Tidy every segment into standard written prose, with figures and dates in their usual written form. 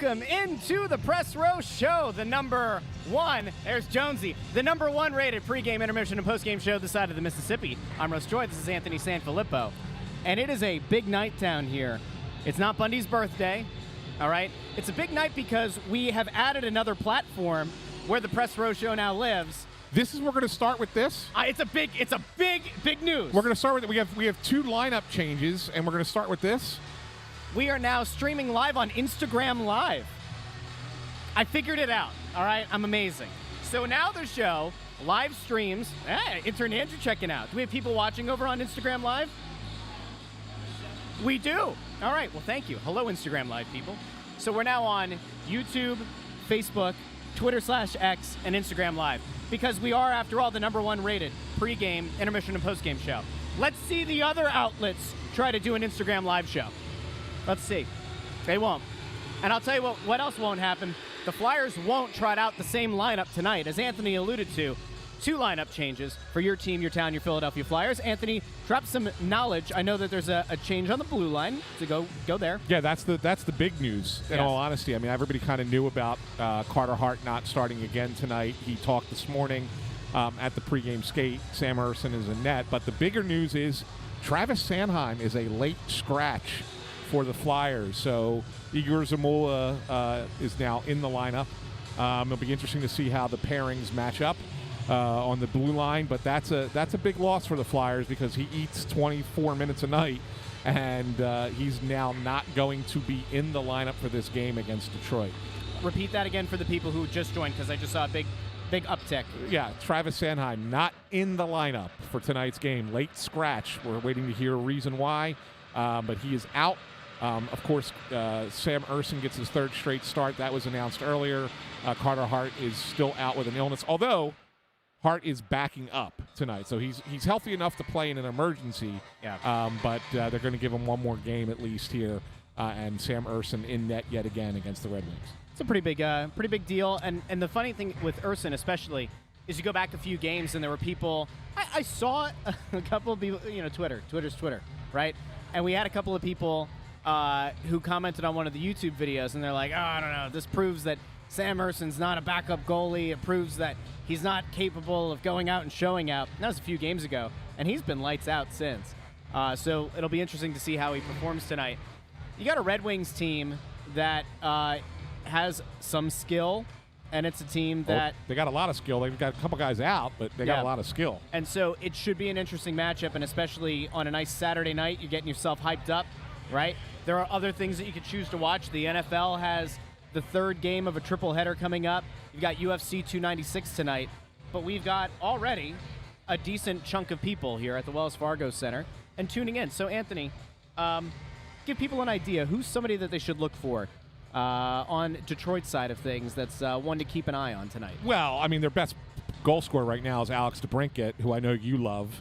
welcome into the Press Row Show, the number one, there's Jonesy, the number one rated pregame, intermission, and postgame show this side of the Mississippi. I'm Russ Joy, this is Anthony SanFilippo, and it is a big night down here. It's not Bundy's birthday, all right? It's a big night because we have added another platform where the Press Row Show now lives. We're going to start with this. It's a big news. We're going to start with we have two lineup changes, and we're going to start with this. We are now streaming live on Instagram Live. I figured it out, all right? I'm amazing. So now the show live streams. Hey, intern Andrew checking out. Do we have people watching over on Instagram Live? We do. All right, well, thank you. Hello, Instagram Live people. So we're now on YouTube, Facebook, Twitter/X, and Instagram Live because we are, after all, the number one rated pregame, intermission, and postgame show. Let's see the other outlets try to do an Instagram Live show. Let's see. They won't. And I'll tell you what else won't happen. The Flyers won't trot out the same lineup tonight. As Anthony alluded to, two lineup changes for your team, your town, your Philadelphia Flyers. Anthony, drop some knowledge. I know that there's a change on the blue line, so go there. Yeah, that's the big news, in all honesty. I mean, everybody kind of knew about Carter Hart not starting again tonight. He talked this morning at the pregame skate. Sam Ersson is in net. But the bigger news is Travis Sanheim is a late scratch for the Flyers. So Igor Zamula is now in the lineup. It'll be interesting to see how the pairings match up on the blue line, but that's a big loss for the Flyers because he eats 24 minutes a night, and he's now not going to be in the lineup for this game against Detroit. Repeat that again for the people who just joined because I just saw a big uptick. Yeah, Travis Sanheim not in the lineup for tonight's game. Late scratch. We're waiting to hear a reason why, but he is out. Of course, Sam Ersson gets his third straight start. That was announced earlier. Carter Hart is still out with an illness, although Hart is backing up tonight. So he's healthy enough to play in an emergency, but they're going to give him one more game at least here, and Sam Ersson in net yet again against the Red Wings. It's a pretty big deal. And the funny thing with Ersson especially is you go back a few games and there were people, I saw a couple of people, Twitter's Twitter, right? And we had a couple of people who commented on one of the YouTube videos, and they're like, oh, I don't know, this proves that Sam Ersson's not a backup goalie. It proves that he's not capable of going out and showing out. That was a few games ago, and he's been lights out since. So it'll be interesting to see how he performs tonight. You got a Red Wings team that has some skill, and it's a team that... they got a lot of skill. They've got a couple guys out, but they got a lot of skill. And so it should be an interesting matchup, and especially on a nice Saturday night, you're getting yourself hyped up, right? There are other things that you could choose to watch. The NFL has the third game of a triple header coming up. You've got UFC 296 tonight, but we've got already a decent chunk of people here at the Wells Fargo Center and tuning in. So, Anthony, give people an idea. Who's somebody that they should look for on Detroit's side of things that's one to keep an eye on tonight? Well, I mean, their best goal scorer right now is Alex DeBrincat, who I know you love.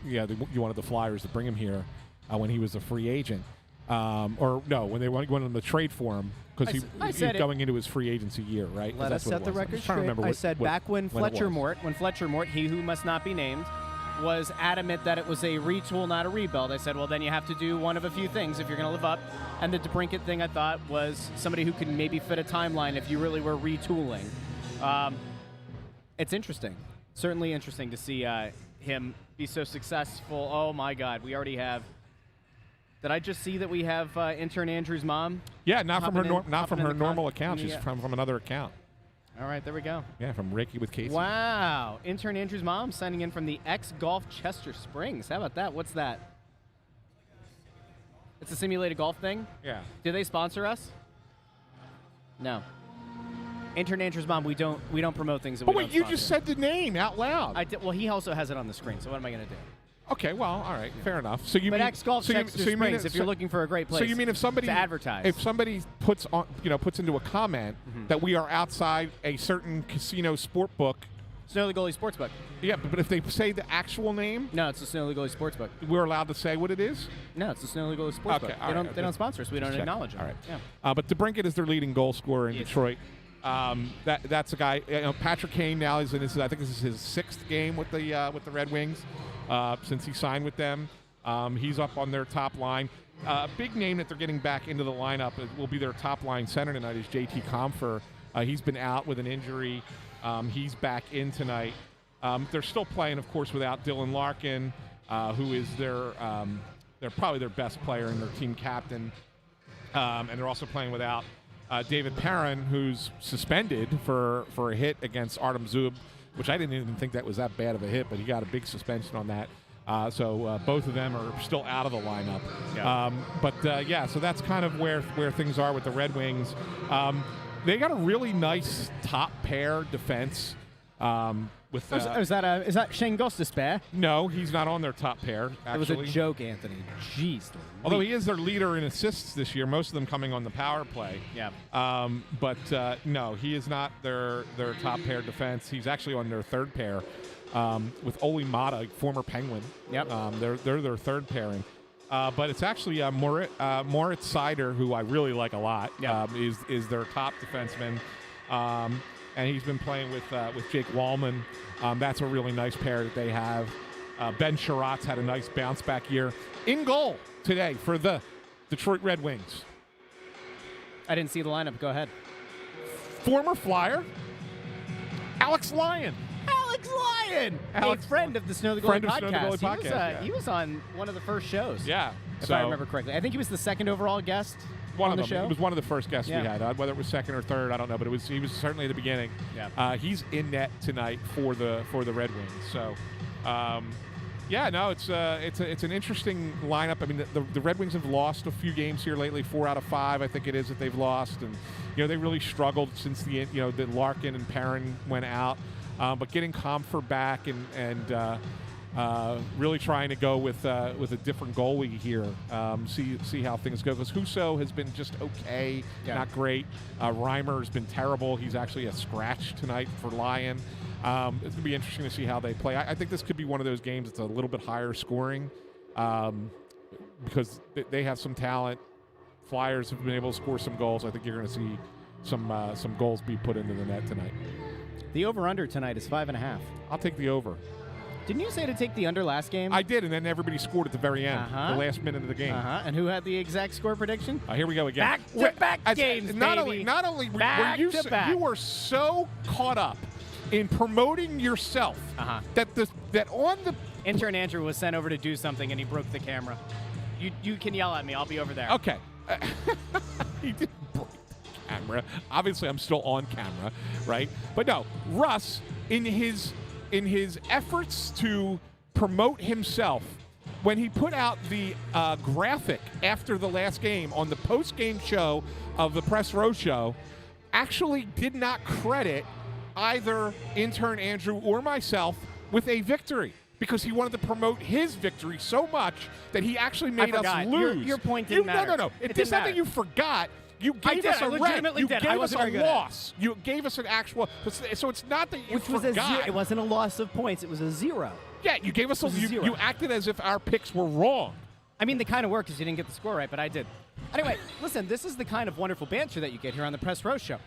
You wanted the Flyers to bring him here when he was a free agent. Or no, when they went on the trade for him, because he's going into his free agency year, right? Let us set the record straight. I said back when Fletcher Mort, he who must not be named, was adamant that it was a retool, not a rebuild. I said, well, then you have to do one of a few things if you're going to live up. And the DeBrincat thing, I thought, was somebody who could maybe fit a timeline if you really were retooling. It's interesting. Certainly interesting to see him be so successful. Oh, my God. We already have... Did I just see that we have intern Andrew's mom? Yeah, not from her normal account. She's from another account. All right, there we go. Yeah, from Reiki with Casey. Wow. Intern Andrew's mom signing in from the X Golf Chester Springs. How about that? What's that? It's a simulated golf thing? Yeah. Do they sponsor us? No. Intern Andrew's mom, we don't promote things that we don't sponsor. But wait, you just said the name out loud. I did. Well, he also has it on the screen, so what am I going to do? Okay, well, all right, fair enough. So you but mean X Golf Chester Springs, if you're looking for a great place. So you mean if somebody to advertise? If somebody puts into a comment that we are outside a certain casino sport book, Snow the Goalie Sportsbook. Yeah, but if they say the actual name, no, it's the Snow the Goalie Sportsbook. We're allowed to say what it is. No, it's the Snow the Goalie Sportsbook. Okay, they don't sponsor us. We don't acknowledge them. All right. Yeah. But DeBrincat is their leading goal scorer in Detroit. That's a guy. Patrick Kane now is in his. I think this is his 6th game with the Red Wings since he signed with them. He's up on their top line. A big name that they're getting back into the lineup will be their top line center tonight is JT Comfer. He's been out with an injury. He's back in tonight. They're still playing, of course, without Dylan Larkin, who is they're probably their best player and their team captain. And they're also playing without David Perrin, who's suspended for a hit against Artem Zub, which I didn't even think that was that bad of a hit, but he got a big suspension on that. So both of them are still out of the lineup. Yeah. So that's kind of where things are with the Red Wings. They got a really nice top pair defense. Is that Shane Gostisbehere? No, he's not on their top pair, actually. It was a joke, Anthony. Jeez. Although he is their leader in assists this year, most of them coming on the power play. Yeah. No, he is not their top pair defense. He's actually on their third pair with Oli Mata, former Penguin. Yep. They're their third pairing. But it's actually Moritz Seider, who I really like a lot, is their top defenseman. And he's been playing with Jake Wallman. That's a really nice pair that they have. Ben Sherratt's had a nice bounce-back year. In goal today for the Detroit Red Wings. I didn't see the lineup. Go ahead. Former Flyer, Alex Lyon. A friend of the Snow the Goalie podcast. He was on one of the first shows. Yeah. If I remember correctly. I think he was the second overall guest. One on of the them. show? It was one of the first guests we had. Whether it was second or third, I don't know, but he was certainly at the beginning. Yeah. He's in net tonight for the Red Wings. So, it's an interesting lineup. I mean, the Red Wings have lost a few games here lately, 4 out of 5, I think it is, that they've lost, and they really struggled since the Larkin and Perrin went out. But getting Comfer back and really trying to go with a different goalie here, see how things go. Because Husso has been just okay, not great. Reimer has been terrible. He's actually a scratch tonight for Lyon. It's going to be interesting to see how they play. I think this could be one of those games that's a little bit higher scoring because they have some talent. Flyers have been able to score some goals. I think you're going to see some goals be put into the net tonight. The over-under tonight is 5.5. I'll take the over. Didn't you say to take the under last game? I did, and then everybody scored at the very end, the last minute of the game. And who had the exact score prediction? Here we go again. Back-to-back games, not baby. Only Back-to-back. you were so caught up in promoting yourself that on the intern Andrew was sent over to do something, and he broke the camera. You can yell at me. I'll be over there. Okay. He didn't break the camera. Obviously, I'm still on camera, right? But no, Russ, in his efforts to promote himself, when he put out the graphic after the last game on the post-game show of the Press Row Show, actually did not credit either intern Andrew or myself with a victory because he wanted to promote his victory so much that he actually made us lose. Your point didn't matter. No. It's not that you forgot. You gave us a legitimately red. You gave us a loss. You gave us an actual. So it's not that you forgot. It wasn't a loss of points. It was a 0. Yeah, you gave us a 0. You acted as if our picks were wrong. I mean, they kind of were because you didn't get the score right, but I did. Anyway, listen, this is the kind of wonderful banter that you get here on the Press Row Show.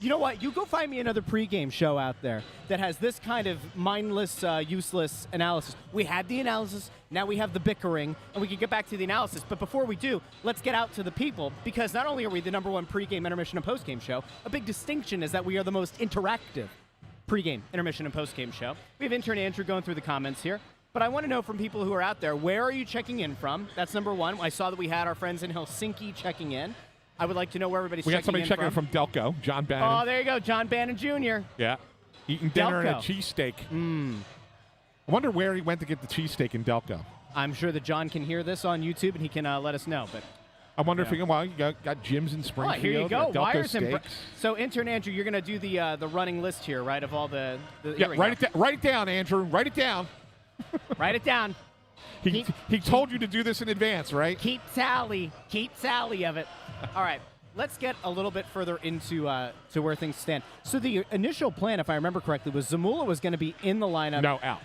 You know what? You go find me another pregame show out there that has this kind of mindless, useless analysis. We had the analysis, now we have the bickering, and we can get back to the analysis. But before we do, let's get out to the people, because not only are we the #1 pregame, intermission, and postgame show, a big distinction is that we are the most interactive pregame, intermission, and postgame show. We have intern Andrew going through the comments here. But I want to know from people who are out there, where are you checking in from? That's #1. I saw that we had our friends in Helsinki checking in. I would like to know where everybody's checking in from. We got somebody checking in from Delco, John Bannon. Oh, there you go, John Bannon Jr. Yeah, eating dinner and a cheesesteak. I wonder where he went to get the cheesesteak in Delco. I'm sure that John can hear this on YouTube and he can let us know. But I wonder if you got gyms in Springfield. Oh, here you go. Wires and so, intern Andrew, you're going to do the running list here, right, of all the write it down, Andrew. Write it down. Write it down. He told you to do this in advance, right? Keep tally of it. All right, let's get a little bit further into to where things stand. So the initial plan, if I remember correctly, was Zamula was going to be in the lineup. No, out.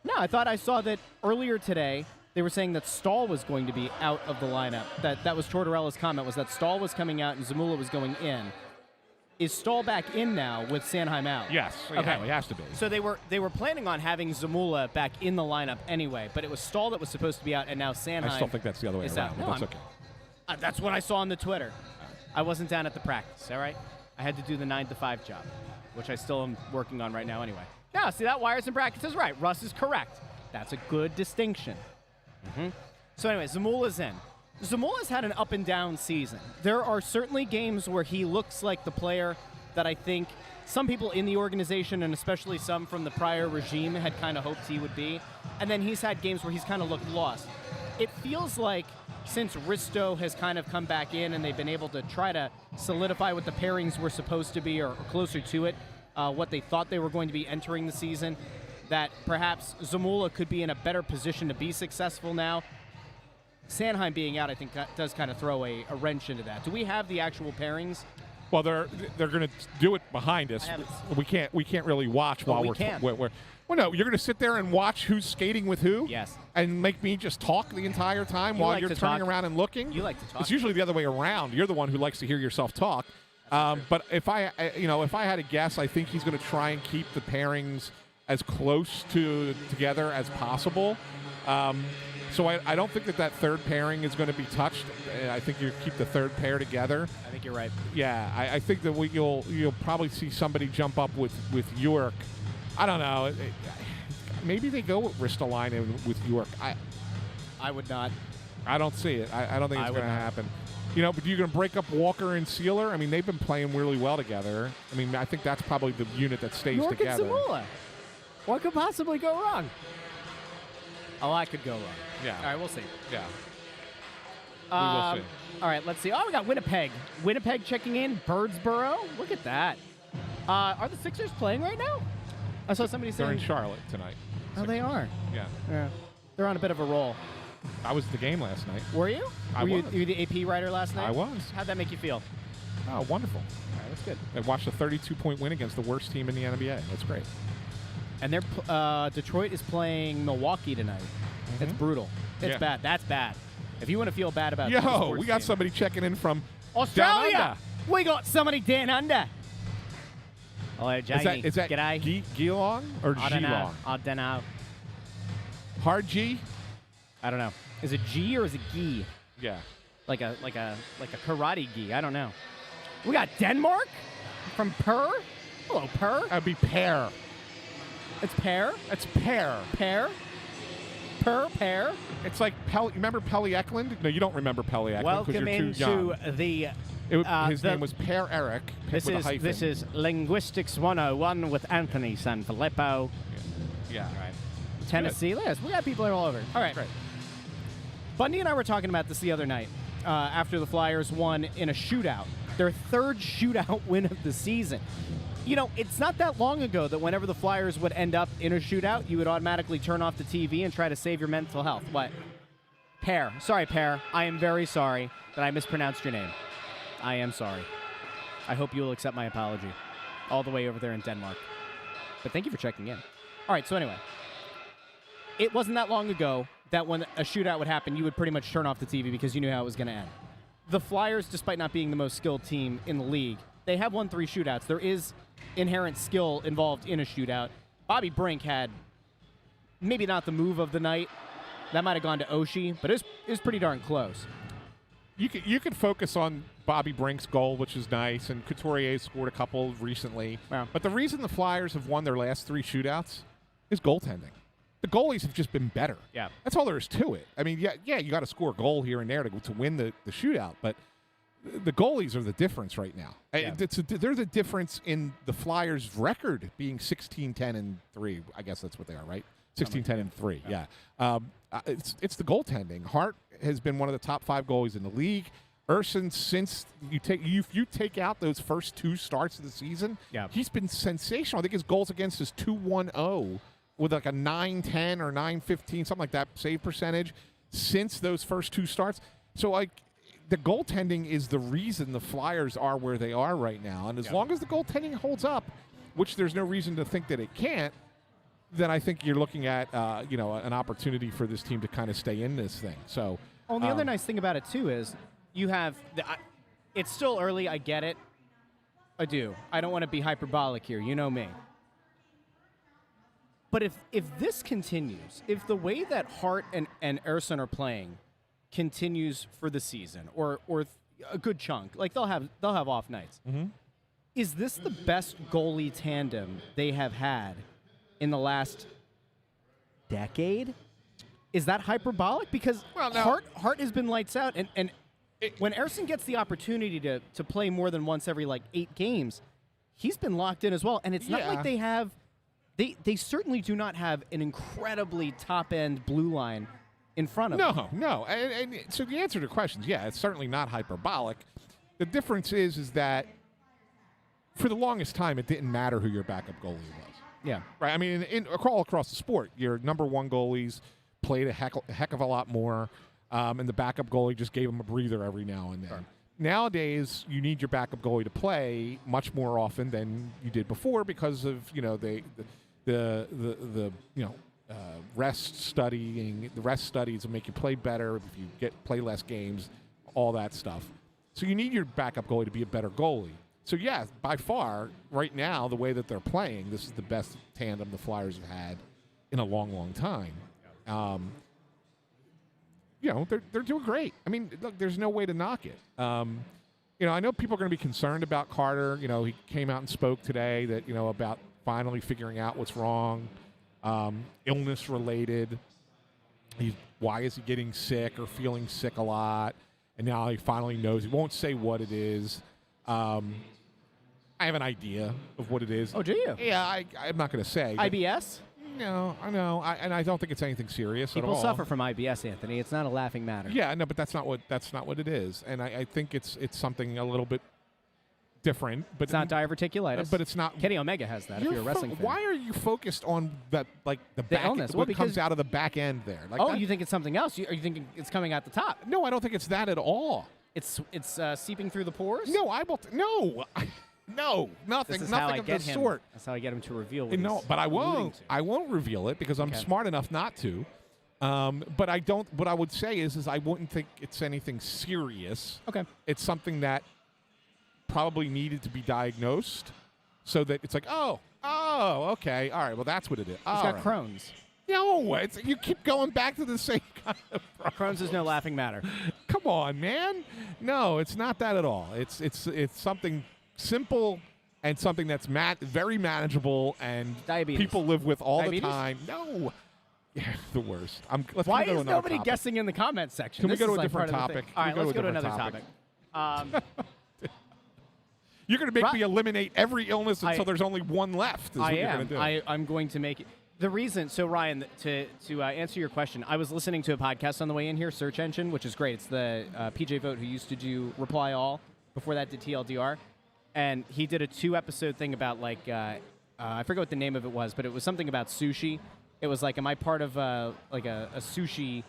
No, I thought I saw that earlier today. They were saying that Stahl was going to be out of the lineup. That was Tortorella's comment, was that Stahl was coming out and Zamula was going in. Is Stahl back in now with Sanheim out? Yes. Okay. He has to be. So they were planning on having Zamula back in the lineup anyway, but it was Stahl that was supposed to be out, and now Sanheim I still think that's the other way around. No, That's okay. That's what I saw on the Twitter. I wasn't down at the practice, all right? I had to do the 9 to 5 job, which I still am working on right now anyway. Yeah, see that? Wires and brackets is right. Russ is correct. That's a good distinction. So anyway, Zamula's in. Zamula's had an up and down season. There are certainly games where he looks like the player that I think some people in the organization, and especially some from the prior regime, had kind of hoped he would be. And then he's had games where he's kind of looked lost. It feels like since Risto has kind of come back in and they've been able to try to solidify what the pairings were supposed to be or closer to it, what they thought they were going to be entering the season, that perhaps Zamula could be in a better position to be successful now. Sanheim being out, I think, does kind of throw a wrench into that. Do we have the actual pairings? Well, they're going to do it behind us. We can't really watch while we're well, no, you're going to sit there and watch who's skating with who? Yes. And make me just talk the entire time while you're turning around and looking? You like to talk. It's usually the other way around. You're the one who likes to hear yourself talk. But if I had to guess, I think he's going to try and keep the pairings as close together as possible. So I don't think that third pairing is going to be touched. I think you keep the third pair together. I think you're right. Yeah, I think that you'll probably see somebody jump up with York. I don't know. Maybe they go with Ristolainen with York. I would not. I don't see it. I don't think it's going to happen. But you're going to break up Walker and Sealer? I mean, they've been playing really well together. I mean, I think that's probably the unit that stays York together. And Zamula. What could possibly go wrong? Oh, I could go wrong. Yeah. All right, we'll see. Yeah. We will see. All right, let's see. Oh, we got Winnipeg. Winnipeg checking in. Birdsboro. Look at that. Are the Sixers playing right now? I saw somebody saying... They're in Charlotte tonight. Oh, they are? Yeah. They're on a bit of a roll. I was at the game last night. Were you? Were you the AP writer last night? I was. How'd that make you feel? Oh, wonderful. All right, that's good. I watched a 32-point win against the worst team in the NBA. That's great. And Detroit is playing Milwaukee tonight. It's brutal. It's bad. That's bad. If you want to feel bad about we got somebody checking in from Australia. Down under. We got somebody down under. Hello, Jamie. Is that G'day. Geelong or Geelong? I don't know. Hard G? I don't know. Is it G or is it Gi? Yeah. Like a karate gi. I don't know. We got Denmark from Per. Hello, Per. That'd be Pear. It's Pear. It's Pear. Pear. Pear. It's like remember Pelly Eklund? No, you don't remember Pelly Eklund because you're too young. Welcome into the. His name was Per Eric. This is Linguistics 101 with Anthony SanFilippo. Yeah. All right. Tennessee. Yes, we got people all over. All right. Great. Bundy and I were talking about this the other night after the Flyers won in a shootout. Their third shootout win of the season. It's not that long ago that whenever the Flyers would end up in a shootout, you would automatically turn off the TV and try to save your mental health. What? Pear. Sorry, Pear. I am very sorry that I mispronounced your name. I am sorry. I hope you will accept my apology. All the way over there in Denmark. But thank you for checking in. All right, so anyway. It wasn't that long ago that when a shootout would happen, you would pretty much turn off the TV because you knew how it was going to end. The Flyers, despite not being the most skilled team in the league, they have won 3 shootouts. There is inherent skill involved in a shootout. Bobby Brink had maybe not the move of the night. That might have gone to Oshie, but it was pretty darn close. You could focus on Bobby Brink's goal, which is nice, and Couturier scored a couple recently. Wow. But the reason the Flyers have won their last 3 shootouts is goaltending. The goalies have just been better. Yeah. That's all there is to it. I mean, yeah, you got to score a goal here and there to win the shootout, but the goalies are the difference right now. Yeah. They're the difference in the Flyers' record being 16-10-3. I guess that's what they are, right? 16-10-3. Yeah. It's the goaltending. Hart has been one of the top 5 goalies in the league. Urson, since you take out those first 2 starts of the season, he's been sensational. I think his goals against is 2.10 with like a 9.10 or 9.15, something like that save percentage since those first 2 starts. So like the goaltending is the reason the Flyers are where they are right now. And as long as the goaltending holds up, which there's no reason to think that it can't, then I think you're looking at an opportunity for this team to kind of stay in this thing. So, the other nice thing about it too is you have it's still early. I get it. I do. I don't want to be hyperbolic here. You know me. But if this continues, if the way that Hart and Erson are playing continues for the season, or a good chunk, like they'll have off nights. Mm-hmm. Is this the best goalie tandem they have had in the last decade? Is that hyperbolic? Because Hart has been lights out, and when Ersson gets the opportunity to play more than once every 8 games, he's been locked in as well. And it's not like they have. They certainly do not have an incredibly top-end blue line in front of them. No. And so the answer to the question is, it's certainly not hyperbolic. The difference is that for the longest time, it didn't matter who your backup goalie was. Yeah. Right? I mean, all across the sport, your number one goalies played a heck of a lot more, and the backup goalie just gave them a breather every now and then. Sure. Nowadays, you need your backup goalie to play much more often than you did before because of the rest studying. The rest studies will make you play better if you play less games, all that stuff. So you need your backup goalie to be a better goalie. So by far, right now, the way that they're playing, this is the best tandem the Flyers have had in a long, long time. They're doing great. I mean, look, there's no way to knock it. I know people are going to be concerned about Carter. He came out and spoke today that about finally figuring out what's wrong, illness related. Why is he getting sick or feeling sick a lot? And now he finally knows. He won't say what it is. I have an idea of what it is. Oh, do you? Yeah, I'm not going to say. IBS? No, I know. And I don't think it's anything serious at all. People suffer from IBS, Anthony. It's not a laughing matter. Yeah, no, but that's not what it is. And I think it's something a little bit different. But it's not diverticulitis. But it's not. Kenny Omega has that. If you're a wrestling fan. Why are you focused on the back illness? What comes out of the back end there? You think it's something else? Are you thinking it's coming out the top? No, I don't think it's that at all. It's seeping through the pores? No, no, nothing of the sort. That's how I get him to reveal. But I won't. I won't reveal it because I'm smart enough not to. But I don't. What I would say is I wouldn't think it's anything serious. Okay. It's something that probably needed to be diagnosed, so that it's like, oh, okay, all right. Well, that's what it is. He's got Crohn's. No, you keep going back to the same kind of problems. Crohn's is no laughing matter. Come on, man. No, it's not that at all. It's something simple and something that's very manageable and diabetes. People live with all the time. No. Yeah, the worst. Why is nobody guessing in the comments section? Can we go to a different topic? All right, let's go to another topic. You're going to make me eliminate every illness until there's only one left. Is what you're going to do. I'm going to make it. The reason, so Ryan, to answer your question, I was listening to a podcast on the way in here, Search Engine, which is great. It's the PJ Vogt who used to do Reply All. Before that, did TLDR. And he did a 2-episode thing about, I forget what the name of it was, but it was something about sushi. It was like, am I part of a sushi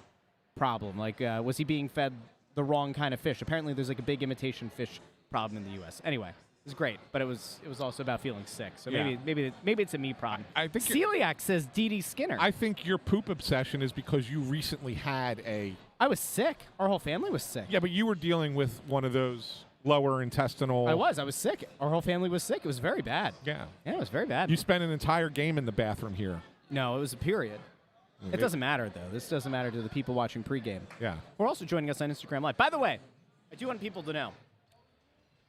problem? Was he being fed the wrong kind of fish? Apparently, there's a big imitation fish problem in the U.S. Anyway. It was great, but it was also about feeling sick. So maybe it's a me problem. I think Celiac says D.D. Skinner. I think your poop obsession is because you recently had I was sick. Our whole family was sick. Yeah, but you were dealing with one of those lower intestinal. I was sick. Our whole family was sick. It was very bad. Yeah, it was very bad. You spent an entire game in the bathroom here. No, it was a period. It doesn't matter though. This doesn't matter to the people watching pregame. Yeah, we're also joining us on Instagram Live. By the way, I do want people to know.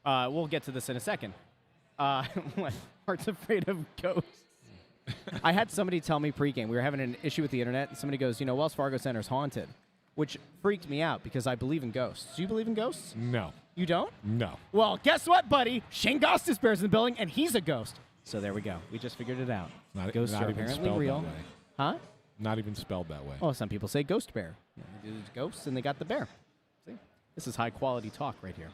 We'll get to this in a second. Heart's afraid of ghosts. I had somebody tell me pregame. We were having an issue with the internet, and somebody goes, Wells Fargo Center's haunted, which freaked me out because I believe in ghosts. Do you believe in ghosts? No. You don't? No. Well, guess what, buddy? Shane Gostisbehere's in the building, and he's a ghost. So there we go. We just figured it out. Ghosts are apparently real. Huh? Not even spelled that way. Oh, some people say ghost bear. There's ghosts, and they got the bear. See? This is high-quality talk right here.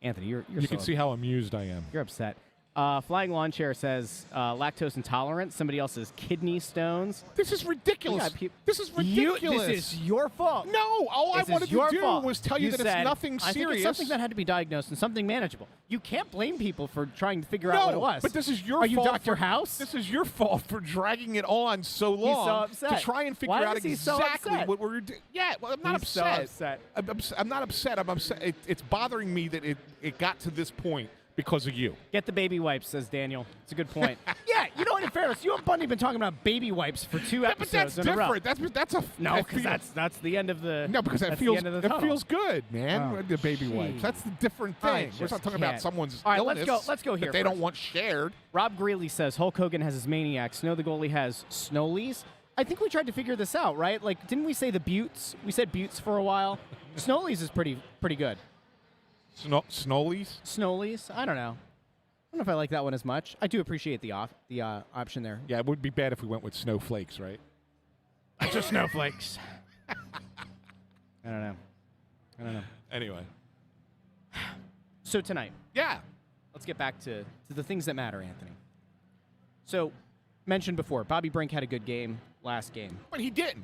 Anthony, you can see how amused I am. You're upset. Flying Lawn Chair says lactose intolerant. Somebody else says kidney stones. This is ridiculous. This is ridiculous. This is your fault. No, all I wanted to do was tell you that it's nothing serious. I think it's something that had to be diagnosed and something manageable. You can't blame people for trying to figure out what it was. But this is your fault. Are you Dr. House? This is your fault for dragging it on so long He's so upset. to try and figure out exactly what we're doing. Yeah, well, I'm not upset. So upset. I'm not upset. I'm upset. It's bothering me that it got to this point. because of you. Get the baby wipes, says Daniel. It's a good point. Yeah, you know what? In fairness, you and Bundy have been talking about baby wipes for 2 episodes But that's in a row. different. That's a No, because that's the end of the. No, because that's it feels the end of the tunnel. good, man. Oh, the baby wipes. That's the different thing. We're not talking about someone's All right, illness. let's go here. That they don't want shared. Rob Greeley says Hulk Hogan has his maniacs. Snow the goalie has Snowleys. I think we tried to figure this out, right? Like, didn't we say the Buttes? We said Buttes for a while. Snowleys is pretty good. Snowleys? Snowleys? I don't know. I don't know if I like that one as much. I do appreciate the option there. Yeah, it would be bad if we went with snowflakes, right? Just snowflakes. I don't know. Anyway. So tonight. Yeah. Let's get back to the things that matter, Anthony. So, mentioned before, Bobby Brink had a good game last game. But he didn't.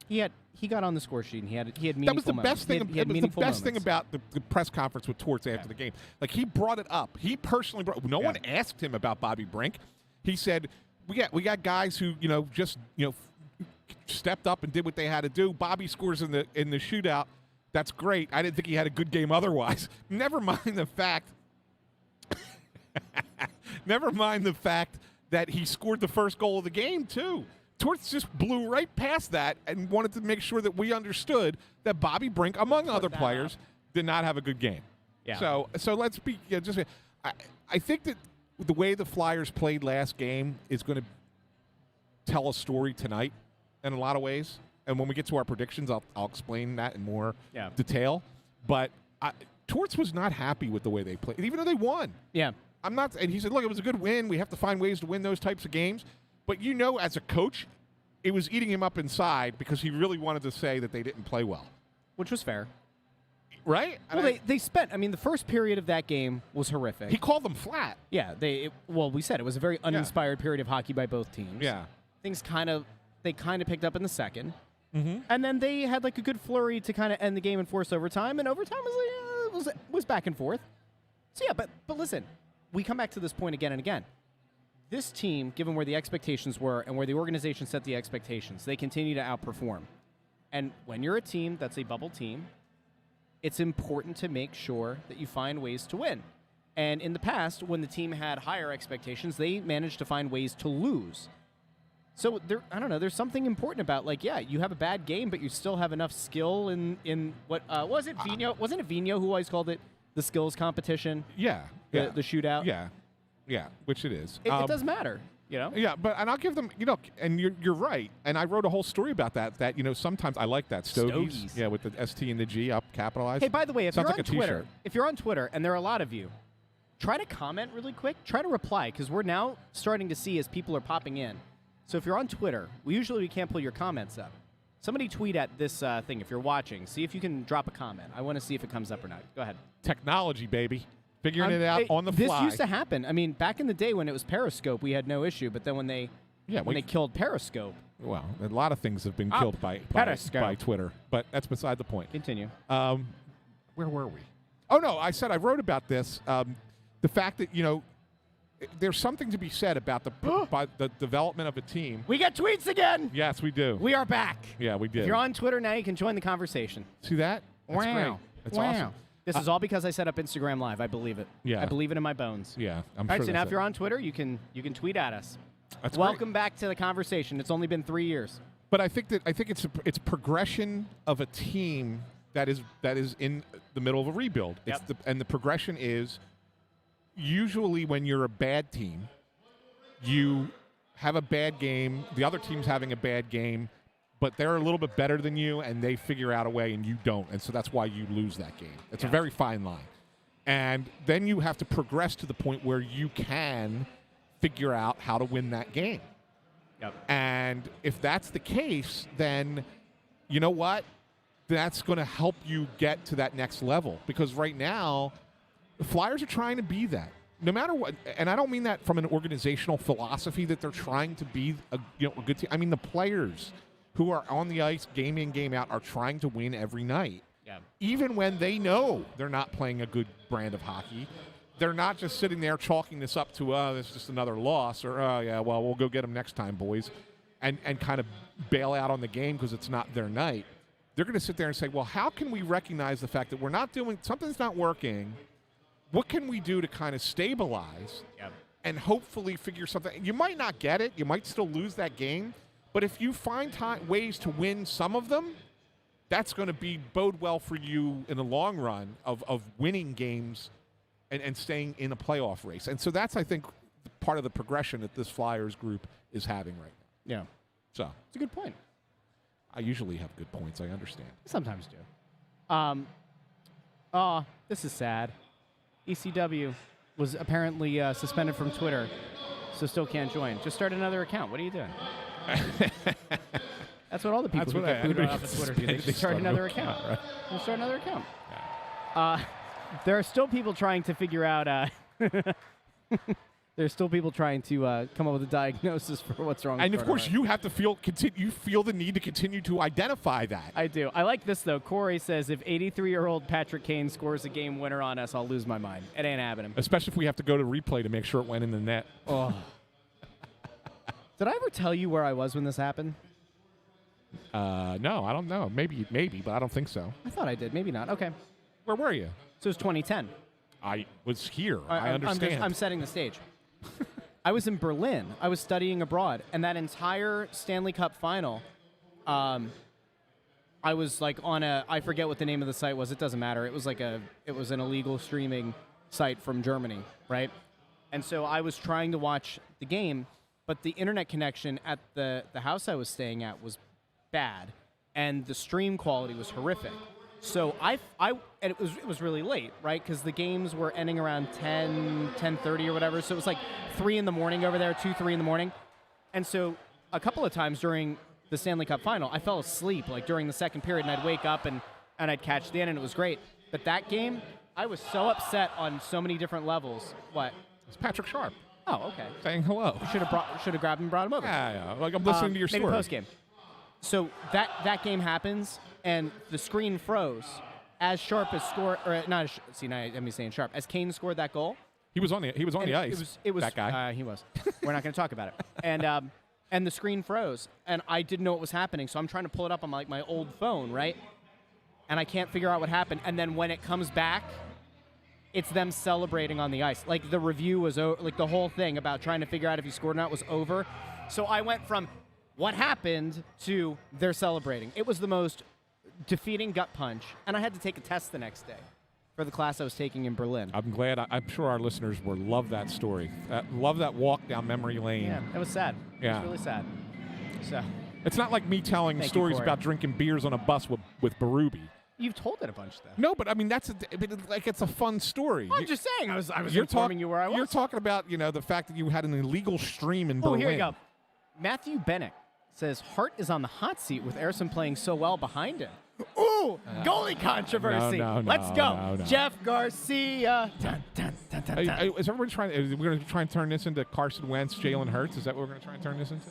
He got on the score sheet and he had meaningful That was the moments. best thing. He had It was the best moments. thing about the press conference with Torts after the game. Like, he brought it up. He personally brought. No one asked him about Bobby Brink. He said, "We got guys who just stepped up and did what they had to do. Bobby scores in the shootout. That's great. I didn't think he had a good game otherwise. Never mind the fact. Never mind the fact that he scored the first goal of the game too." Torts just blew right past that and wanted to make sure that we understood that Bobby Brink, among other players, did not have a good game. Yeah. So let's be I think that the way the Flyers played last game is going to tell a story tonight in a lot of ways. And when we get to our predictions, I'll explain that in more detail. But Torts was not happy with the way they played, even though they won. Yeah. I'm not, and he said, "Look, it was a good win. We have to find ways to win those types of games." But as a coach, it was eating him up inside because he really wanted to say that they didn't play well. Which was fair. Right? Well, they spent, the first period of that game was horrific. He called them flat. Yeah, we said it was a very uninspired period of hockey by both teams. Yeah. Things kind of picked up in the second. Mm-hmm. And then they had like a good flurry to kind of end the game and force overtime, and overtime was back and forth. So yeah, but listen, we come back to this point again and again. This team, given where the expectations were and where the organization set the expectations, they continue to outperform. And when you're a team that's a bubble team, it's important to make sure that you find ways to win. And in the past, when the team had higher expectations, they managed to find ways to lose. So there's something important about you have a bad game, but you still have enough skill in what was it? Vigneault? Wasn't it Vigneault who always called it the skills competition? Yeah. The shootout? Yeah, which it is. It does matter, Yeah, and I'll give them, and you're right. And I wrote a whole story about that sometimes I like that. Stogies. Yeah, with the ST and the G up capitalized. Hey, by the way, if Sounds you're like on a Twitter, t-shirt. if you're on Twitter, and there are a lot of you, try to comment really quick. Try to reply, because we're now starting to see as people are popping in. So if you're on Twitter, we can't pull your comments up. Somebody tweet at this thing if you're watching. See if you can drop a comment. I want to see if it comes up or not. Go ahead. Technology, baby. Figuring it out on the fly. This used to happen. Back in the day when it was Periscope, we had no issue. But then when they killed Periscope. Well, a lot of things have been killed by Twitter. But that's beside the point. Continue. Where were we? Oh, no. I said I wrote about this. The fact that, there's something to be said about the development of a team. We get tweets again. Yes, we do. We are back. Yeah, we did. If you're on Twitter now, you can join the conversation. See that? That's great. That's awesome. This is all because I set up Instagram Live. I believe it. Yeah. I believe it in my bones. Yeah, I'm all sure. right, so now if you're on Twitter, you can tweet at us. That's Welcome back to the conversation. It's only been 3 years. But I think it's progression of a team that is in the middle of a rebuild. Yep. And the progression is usually when you're a bad team, you have a bad game, the other team's having a bad game, but they're a little bit better than you, and they figure out a way, and you don't. And so that's why you lose that game. It's a very fine line. And then you have to progress to the point where you can figure out how to win that game. Yep. And if that's the case, then you know what? That's going to help you get to that next level. Because right now, the Flyers are trying to be that. No matter what, and I don't mean that from an organizational philosophy that they're trying to be a good team. I mean the players who are on the ice game in, game out are trying to win every night. Yeah. Even when they know they're not playing a good brand of hockey, they're not just sitting there chalking this up to, this is just another loss, or, we'll go get them next time, boys, and kind of bail out on the game because it's not their night. They're going to sit there and say, well, how can we recognize the fact that we're not doing, something's not working, what can we do to kind of stabilize and hopefully figure something? You might not get it. You might still lose that game. But if you find ways to win some of them, that's going to bode well for you in the long run of winning games and staying in a playoff race. And so that's, I think, part of the progression that this Flyers group is having right now. Yeah. So it's a good point. I usually have good points. I understand. I sometimes do. This is sad. ECW was apparently suspended from Twitter, so still can't join. Just start another account. What are you doing? That's what all the people who get booted off of Twitter do. They just start another account. Right? We'll start another account. Yeah. There are still people trying to figure out. There's still people trying to come up with a diagnosis for what's wrong. And with of course, you have to feel the need to continue to identify that. I do. I like this though. Corey says, if 83-year-old Patrick Kane scores a game winner on us, I'll lose my mind. It ain't happening. Especially if we have to go to replay to make sure it went in the net. Oh. Did I ever tell you where I was when this happened? No, I don't know. Maybe, but I don't think so. I thought I did. Maybe not. Okay. Where were you? So it was 2010. I was here. I understand. I'm setting the stage. I was in Berlin. I was studying abroad, and that entire Stanley Cup final, I was like on I forget what the name of the site was. It doesn't matter. It was an illegal streaming site from Germany, right? And so I was trying to watch the game, but the internet connection at the house I was staying at was bad, and the stream quality was horrific. So and it was really late, right? Because the games were ending around 10:30 or whatever. So it was like 3 in the morning over there, 2, 3 in the morning. And so a couple of times during the Stanley Cup final, I fell asleep like during the second period, and I'd wake up and I'd catch the end, and it was great. But that game, I was so upset on so many different levels. What? It's Patrick Sharp. Oh, okay. Saying hello. Should have grabbed him and brought him over. Yeah. Like I'm listening to your story. Maybe postgame. So that game happens, and the screen froze as Sharp as scored, or not. I'm saying Sharp as Kane scored that goal. He was on the ice. It was that guy. He was. We're not going to talk about it. And the screen froze, and I didn't know what was happening. So I'm trying to pull it up on my old phone, right? And I can't figure out what happened. And then when it comes back, it's them celebrating on the ice. Like the review was like the whole thing about trying to figure out if he scored or not was over. So I went from what happened to they're celebrating. It was the most defeating gut punch, and I had to take a test the next day for the class I was taking in Berlin. I'm glad. I'm sure our listeners will love that story. Love that walk down memory lane. Yeah, it was sad. Yeah. It was really sad. So it's not like me telling stories about drinking beers on a bus with Berube. You've told it a bunch, though. No, but I mean it's a fun story. I'm just saying. I was informing you where I was. You're talking about the fact that you had an illegal stream in Berlin. Oh, here we go. Matthew Bennett says Hart is on the hot seat with Ersson playing so well behind him. Ooh, goalie controversy. Let's go. No. Jeff Garcia. Dun, dun, dun, dun, dun. Is everybody trying? We're going to try and turn this into Carson Wentz, Jalen Hurts? Is that what we're going to try and turn this into?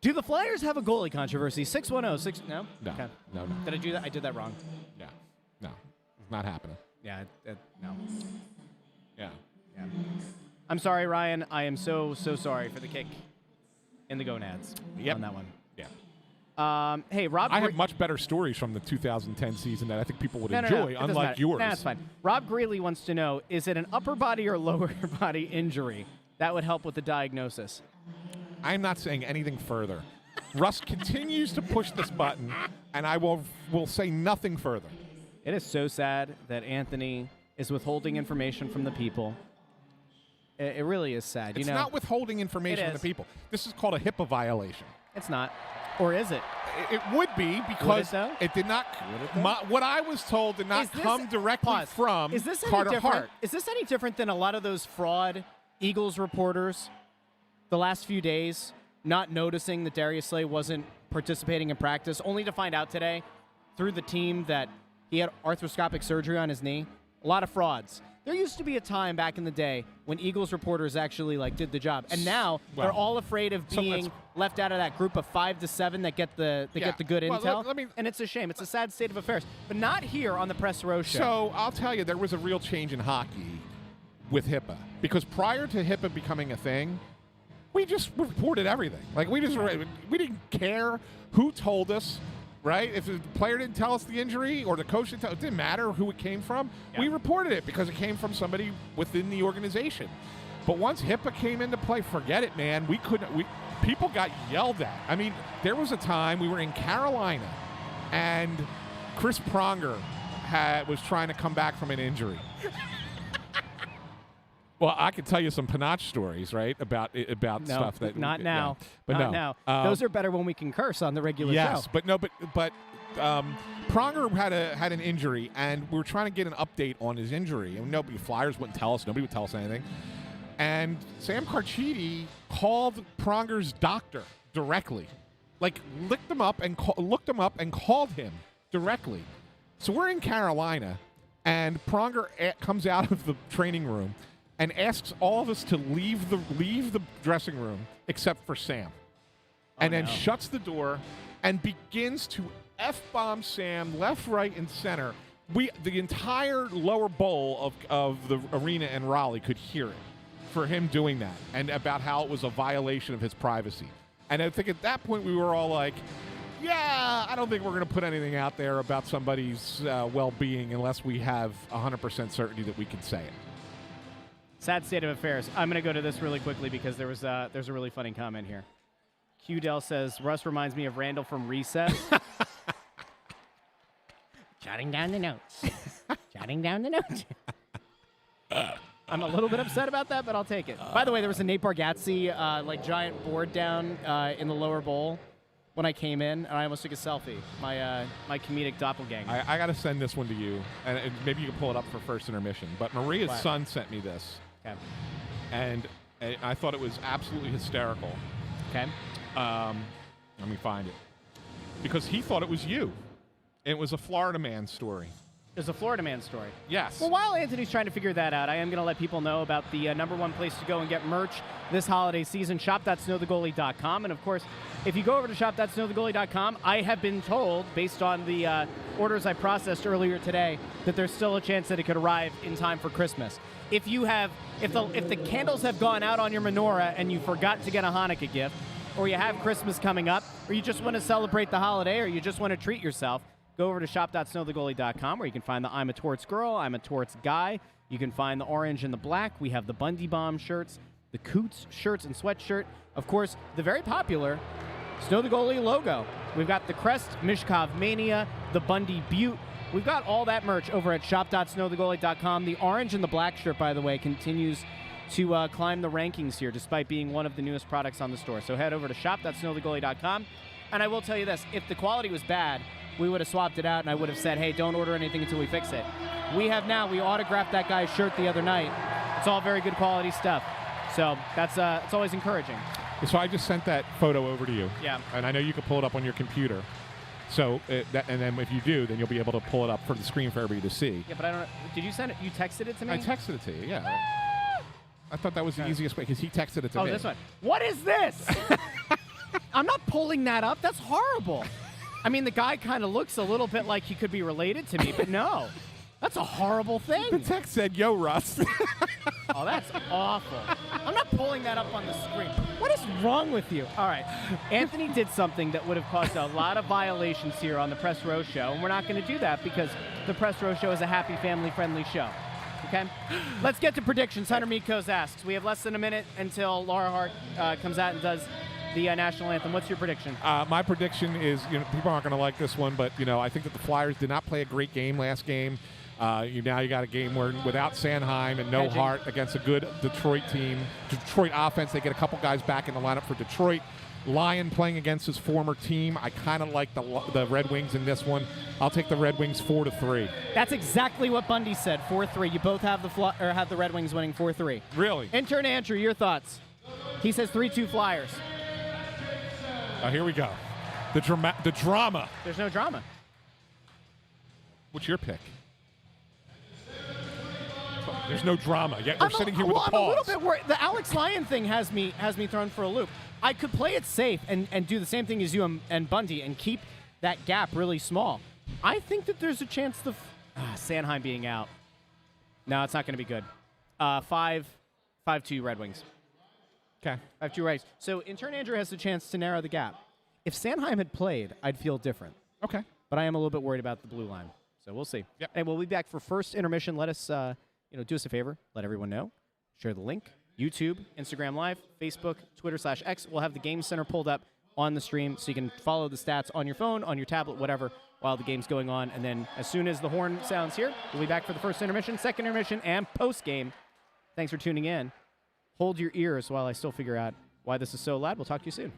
Do the Flyers have a goalie controversy? 610. No. Okay. No. Did I do that? I did that wrong. Yeah. No. It's not happening. Yeah. No. Yeah. I'm sorry, Ryan. I am so sorry for the kick in the gonads on that one. Yeah. Hey, Rob. I have much better stories from the 2010 season that I think people would enjoy, unlike yours. That's fine. Rob Greeley wants to know, is it an upper body or lower body injury? That would help with the diagnosis. I'm not saying anything further. Russ continues to push this button, and I will say nothing further. It is so sad that Anthony is withholding information from the people. It really is sad. It's not withholding information from the people. This is called a HIPAA violation. It's not. Or is it? It would be because it did not. What I was told did not come directly from Carter Hart. Is this any different than a lot of those fraud Eagles reporters the last few days not noticing that Darius Slay wasn't participating in practice, only to find out today through the team that he had arthroscopic surgery on his knee? A lot of frauds. There used to be a time back in the day when Eagles reporters actually did the job, and now they're all afraid of being left out of that group of 5 to 7 that get the good intel. And it's a shame. It's a sad state of affairs, but not here on the Press Row Show. So I'll tell you, there was a real change in hockey with HIPAA, because prior to HIPAA becoming a thing, we just reported everything. We didn't care who told us. right? If the player didn't tell us the injury or the coach didn't tell, it didn't matter who it came from. Yeah. We reported it because it came from somebody within the organization. But once HIPAA came into play, forget it, man. People got yelled at. I mean, there was a time we were in Carolina, and Chris Pronger was trying to come back from an injury. Well, I could tell you some Panache stories, right, about stuff that. Not now. Yeah, but not no. now. Those are better when we can curse on the regular show. Yes, but Pronger had an injury, and we were trying to get an update on his injury, and nobody, Flyers wouldn't tell us. Nobody would tell us anything. And Sam Carchidi called Pronger's doctor directly, like looked him up and called him directly. So we're in Carolina, and Pronger comes out of the training room and asks all of us to leave the dressing room except for Sam, and then shuts the door and begins to F-bomb Sam left, right, and center. The entire lower bowl of the arena in Raleigh could hear it for him doing that, and about how it was a violation of his privacy. And I think at that point we were all like, yeah, I don't think we're going to put anything out there about somebody's well-being unless we have 100% certainty that we can say it. Sad state of affairs. I'm going to go to this really quickly because there's a really funny comment here. Q Dell says, Russ reminds me of Randall from Recess. Jotting down the notes. Jotting down the notes. I'm a little bit upset about that, but I'll take it. By the way, there was a Nate Bargatze giant board down in the lower bowl when I came in, and I almost took a selfie. My comedic doppelganger. I got to send this one to you, and maybe you can pull it up for first intermission. But Maria's son sent me this. Okay. And I thought it was absolutely hysterical. Okay. Let me find it. Because he thought it was you. And it was a Florida man story. There's a Florida man story. Yes. Well, while Anthony's trying to figure that out, I am going to let people know about the number one place to go and get merch this holiday season, shop.snowthegoalie.com. And, of course, if you go over to shop.snowthegoalie.com, I have been told, based on the orders I processed earlier today, that there's still a chance that it could arrive in time for Christmas. If the candles have gone out on your menorah and you forgot to get a Hanukkah gift, or you have Christmas coming up, or you just want to celebrate the holiday, or you just want to treat yourself, go over to shop.snowthegoalie.com where you can find the I'm a Torts girl, I'm a Torts guy. You can find the orange and the black. We have the Bundy Bomb shirts, the Coots shirts and sweatshirt. Of course, the very popular Snow the Goalie logo. We've got the Crest Mishkov Mania, the Bundy Butte. We've got all that merch over at shop.snowthegoalie.com. The orange and the black shirt, by the way, continues to climb the rankings here, despite being one of the newest products on the store. So head over to shop.snowthegoalie.com. And I will tell you this, if the quality was bad, we would have swapped it out and I would have said, hey, don't order anything until we fix it. We autographed that guy's shirt the other night. It's all very good quality stuff. So that's it's always encouraging. So I just sent that photo over to you. Yeah. And I know you can pull it up on your computer. So, and then if you do, then you'll be able to pull it up for the screen for everybody to see. Yeah, but I don't know. Did you send it? You texted it to me? I texted it to you, yeah. I thought that was the easiest way because he texted it to me. Oh, this one. What is this? I'm not pulling that up. That's horrible. I mean, the guy kind of looks a little bit like he could be related to me, but no. That's a horrible thing. The text said, yo, Russ. Oh, that's awful. I'm not pulling that up on the screen. What is wrong with you? All right. Anthony did something that would have caused a lot of violations here on the Press Row Show, and we're not going to do that because the Press Row Show is a happy, family-friendly show. Okay? Let's get to predictions. Hunter Mikos asks. We have less than a minute until Laura Hart comes out and does the national anthem. What's your prediction? My prediction is, people aren't going to like this one, but, I think that the Flyers did not play a great game last game. Now you got a game where without Sanheim and no Hart against a good Detroit team. Detroit offense, they get a couple guys back in the lineup for Detroit. Lyon playing against his former team. I kind of like the Red Wings in this one. I'll take the Red Wings 4-3. That's exactly what Bundy said, 4-3. You both have the Red Wings winning 4-3. Really? Intern Andrew, your thoughts? He says 3-2 Flyers. Here we go. The drama. There's no drama. What's your pick? There's no drama. Yet we're sitting here with a pause. I'm a little bit worried. The Alex Lyon thing has me thrown for a loop. I could play it safe and do the same thing as you and Bundy and keep that gap really small. I think that there's a chance Sanheim being out. No, it's not going to be good. 5-2 Red Wings. Okay. 5-2 Red Wings. So intern Andrew has the chance to narrow the gap. If Sanheim had played, I'd feel different. Okay. But I am a little bit worried about the blue line. So we'll see. Yep. And we'll be back for first intermission. Let us, do us a favor. Let everyone know. Share the link. YouTube, Instagram Live, Facebook, Twitter/X. We'll have the Game Center pulled up on the stream so you can follow the stats on your phone, on your tablet, whatever, while the game's going on. And then as soon as the horn sounds here, we'll be back for the first intermission, second intermission, and post-game. Thanks for tuning in. Hold your ears while I still figure out why this is so loud. We'll talk to you soon.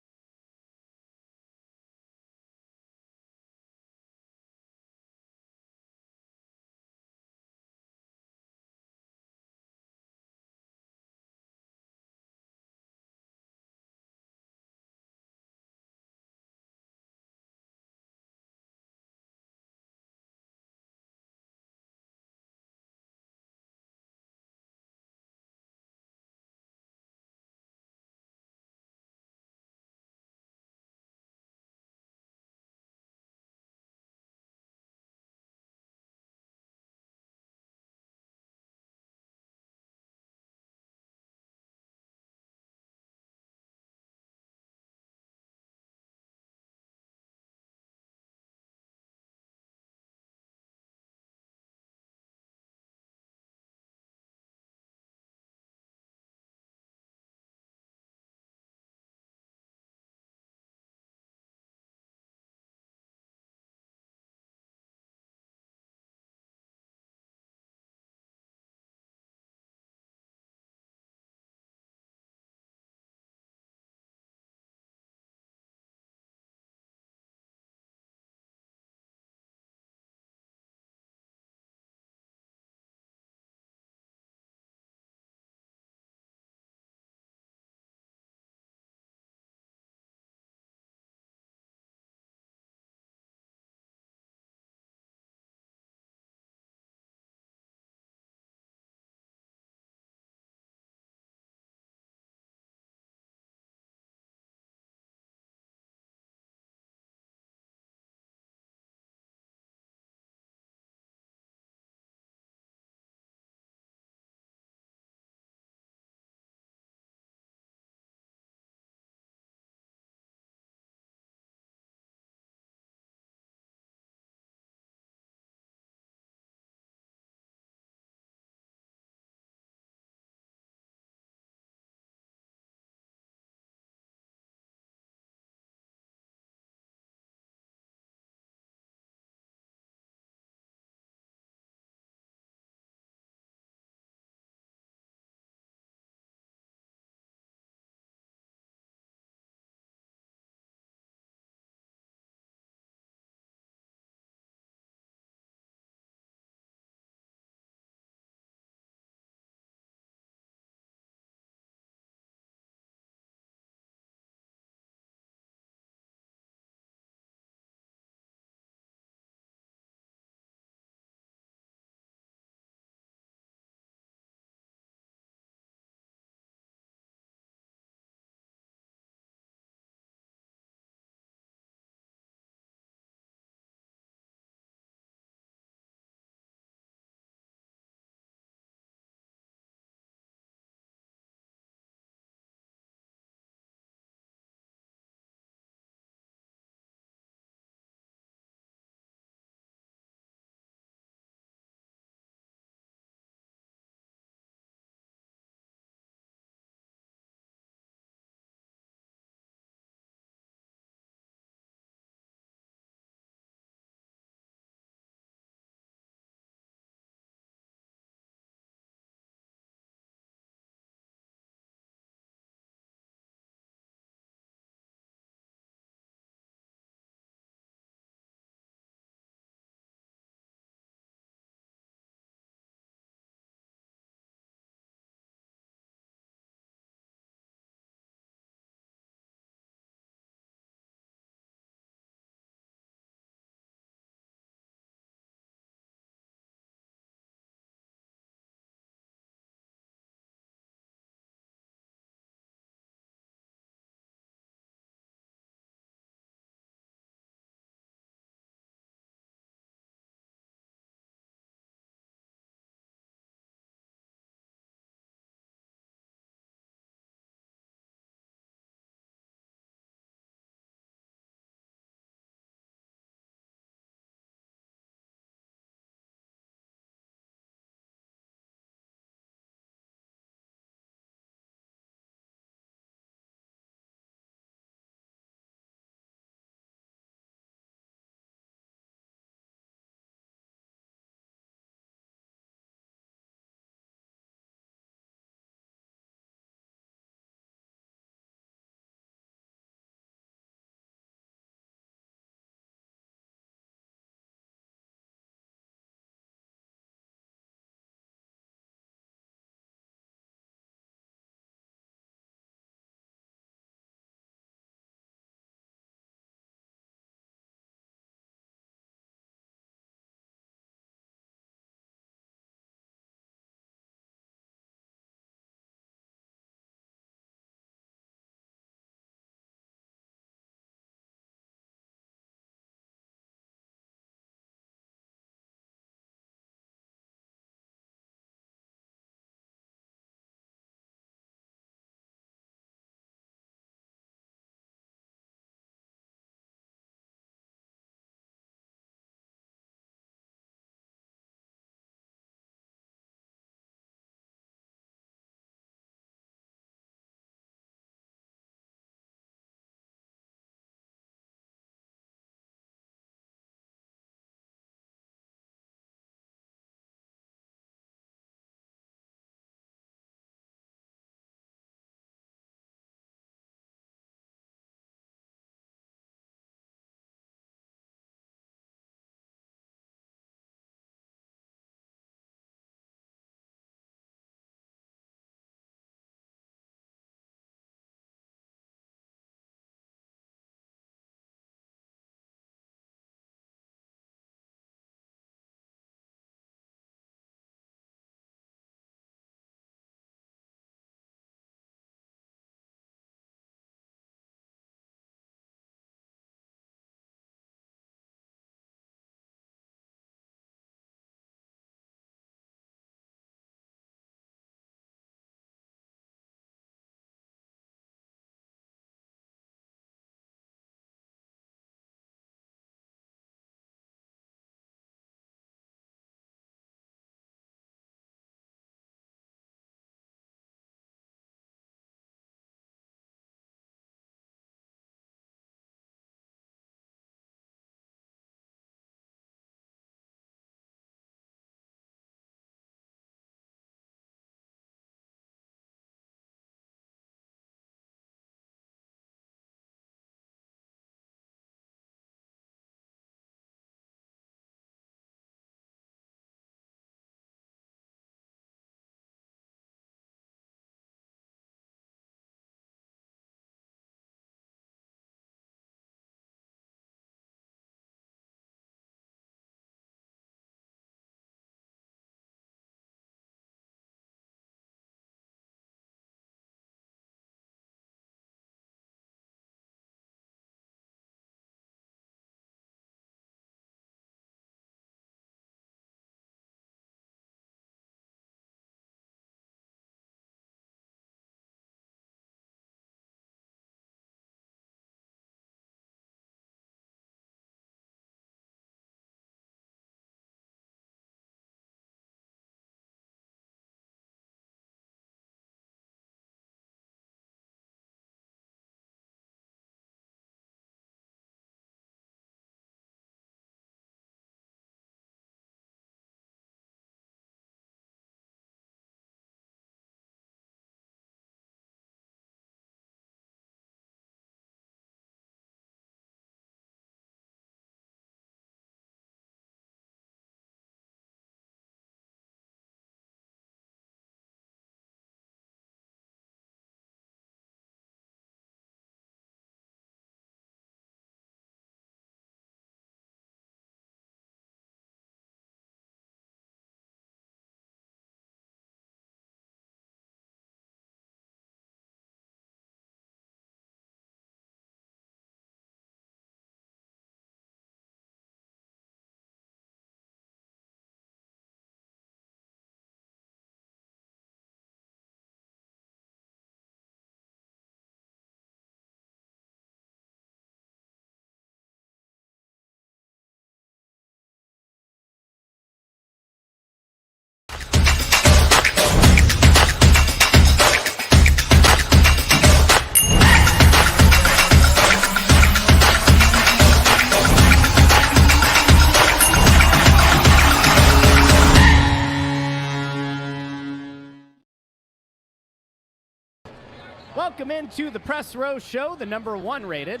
Welcome into the Press Row Show, the #1 rated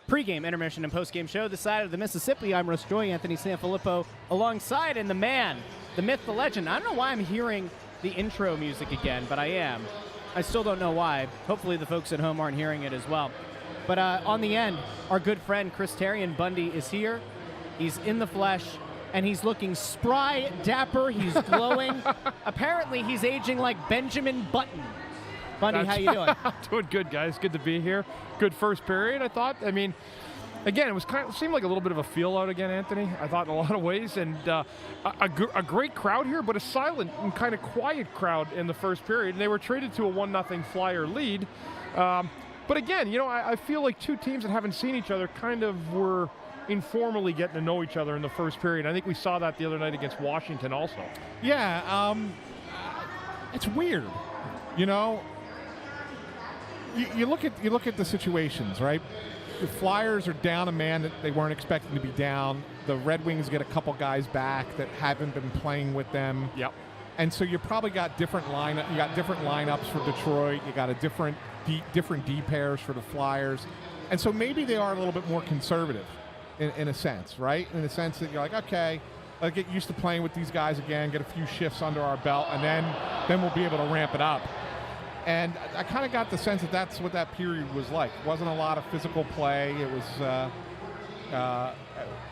pregame, intermission, and postgame show this side of the Mississippi. I'm Russ Joy, Anthony SanFilippo, alongside, and the man, the myth, the legend. I don't know why I'm hearing the intro music again, but I am. I still don't know why. Hopefully the folks at home aren't hearing it as well. But on the end, our good friend Therien Bundy is here. He's in the flesh, and he's looking spry, dapper. He's glowing. Apparently, he's aging like Benjamin Button. Bundy, how you doing? Doing good, guys. Good to be here. Good first period, I thought. I mean, again, it seemed like a little bit of a feel out again, Anthony. I thought in a lot of ways, and a great crowd here, but a silent and kind of quiet crowd in the first period. And they were traded to a 1-0 Flyer lead. But again, you know, I feel like two teams that haven't seen each other kind of were informally getting to know each other in the first period. I think we saw that the other night against Washington also. Yeah, it's weird, you know. You look at the situations, right? The Flyers are down a man that they weren't expecting to be down. The Red Wings get a couple guys back that haven't been playing with them. Yep. And so you probably got different lineups for Detroit. You got a different D pairs for the Flyers, and so maybe they are a little bit more conservative, in a sense, right? In the sense that you're like, okay, let's get used to playing with these guys again, get a few shifts under our belt, and then we'll be able to ramp it up. And I kind of got the sense that that's what that period was like. It wasn't a lot of physical play. It was,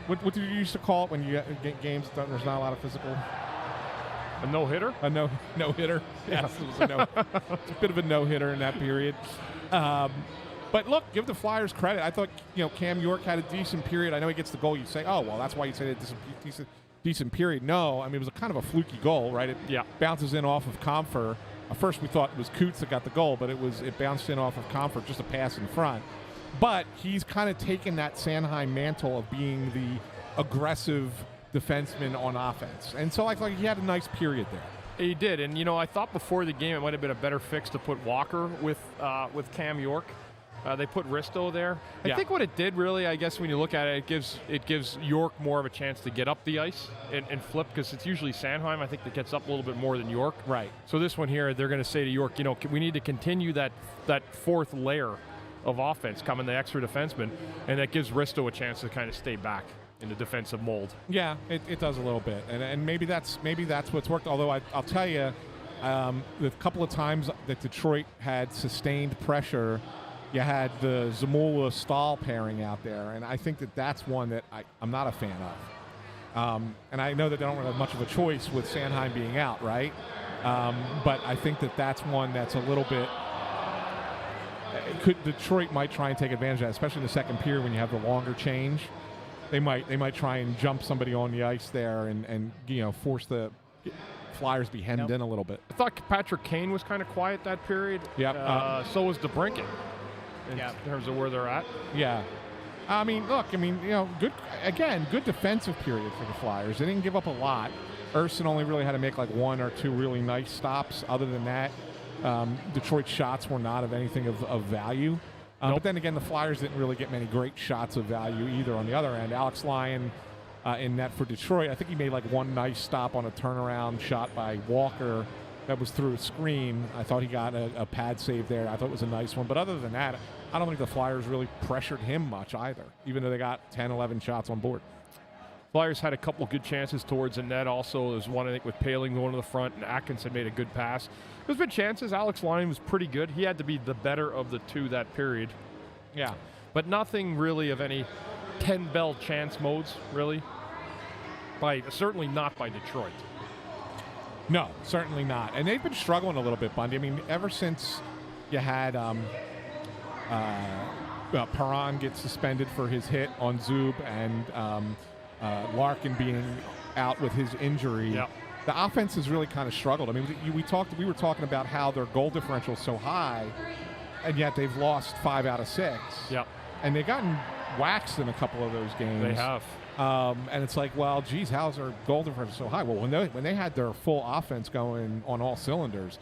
what did you used to call it when you get games that there's not a lot of physical? A no-hitter? A no-hitter. Yes, it was it's a bit of a no-hitter in that period. But look, give the Flyers credit. I thought, you know, Cam York had a decent period. I know he gets the goal. You say, oh, well, that's why you say a decent period. No, I mean, it was a kind of a fluky goal, right? It bounces in off of Comfer. At first we thought it was Coots that got the goal, but it bounced in off of Comfort, just a pass in front. But he's kind of taken that Sanheim mantle of being the aggressive defenseman on offense. And so I thought he had a nice period there. He did, and you know, I thought before the game it might have been a better fix to put Walker with Cam York. They put Risto there. I think what it did really, I guess when you look at it, it gives York more of a chance to get up the ice and flip, because it's usually Sanheim, I think, that gets up a little bit more than York. Right. So this one here, they're going to say to York, you know, we need to continue that fourth layer of offense coming, the extra defenseman, and that gives Risto a chance to kind of stay back in the defensive mold. Yeah, it does a little bit, and maybe that's what's worked. Although I'll tell you, the couple of times that Detroit had sustained pressure, you had the Zamula-Stahl pairing out there, and I think that's one that I'm not a fan of. And I know that they don't have much of a choice with Sanheim being out, right? But I think that's one that's a little bit. Detroit might try and take advantage of that, especially in the second period when you have the longer change. They might try and jump somebody on the ice there and you know, force the Flyers be hemmed in a little bit. I thought Patrick Kane was kind of quiet that period. Yep. So was DeBrincat in terms of where they're at. Yeah. I mean, look, you know, good defensive period for the Flyers. They didn't give up a lot. Urson only really had to make like one or two really nice stops. Other than that, Detroit's shots were not of anything of value. But then again, the Flyers didn't really get many great shots of value either on the other end. Alex Lyon in net for Detroit, I think he made like one nice stop on a turnaround shot by Walker that was through a screen. I thought he got a pad save there. I thought it was a nice one. But other than that, I don't think the Flyers really pressured him much either, even though they got 10, 11 shots on board. Flyers had a couple good chances towards the net also. There's one, I think, with Paling going to the front, and Atkinson made a good pass. There's been chances. Alex Lyon was pretty good. He had to be the better of the two that period. Yeah. But nothing really of any 10-bell chance modes, really. Certainly not by Detroit. No, certainly not. And they've been struggling a little bit, Bundy. I mean, ever since you had Perron get suspended for his hit on Zub and Larkin being out with his injury, the offense has really kind of struggled. I mean, we were talking about how their goal differential is so high, and yet they've lost 5 out of 6. Yep. And they've gotten waxed in a couple of those games. They have. And it's like, well, geez, how's their goal differential so high? Well, when they had their full offense going on all cylinders,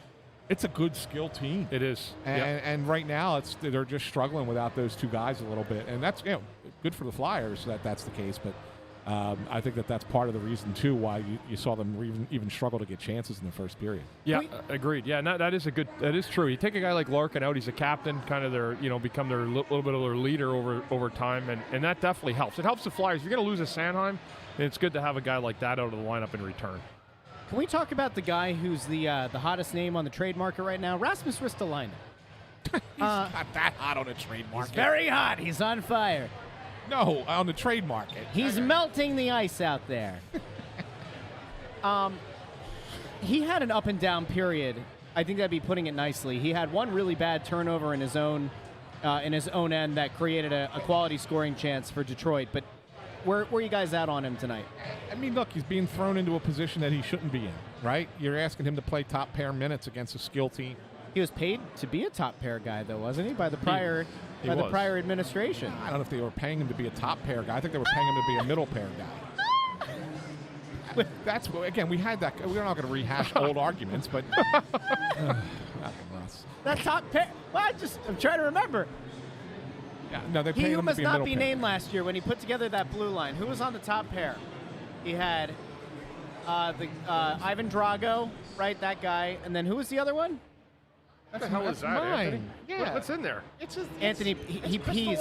it's a good skill team. It is. And right now they're just struggling without those two guys a little bit. And that's, you know, good for the Flyers that that's the case. But I think that's part of the reason, too, why you saw them even struggle to get chances in the first period. Yeah, agreed. Yeah, that is true. You take a guy like Larkin out, he's a captain, kind of their, become their little bit of their leader over time, and that definitely helps. It helps the Flyers. If you're going to lose a Sanheim, it's good to have a guy like that out of the lineup in return. Can we talk about the guy who's the hottest name on the trade market right now? Rasmus Ristolainen. He's not that hot on the trade market. He's very hot. He's on fire. No, on the trade market. He's melting the ice out there. He had an up and down period. I think that'd be putting it nicely. He had one really bad turnover in his own end that created a quality scoring chance for Detroit. But where are you guys at on him tonight? I mean, look, he's being thrown into a position that he shouldn't be in, right? You're asking him to play top pair minutes against a skill team. He was paid to be a top pair guy, though, wasn't he? By the prior administration. I don't know if they were paying him to be a top pair guy. I think they were paying him to be a middle pair guy. That's again, we had that. We're not going to rehash old arguments, but that top pair. Well, I'm trying to remember. Yeah, no, they paid He him who to must be a not middle be pair. named last year when he put together that blue line. Who was on the top pair? He had Ivan Drago, right? That guy, and then who was the other one? What the hell is that, mine. Anthony? Yeah. What's in there? It's just Anthony. He pees.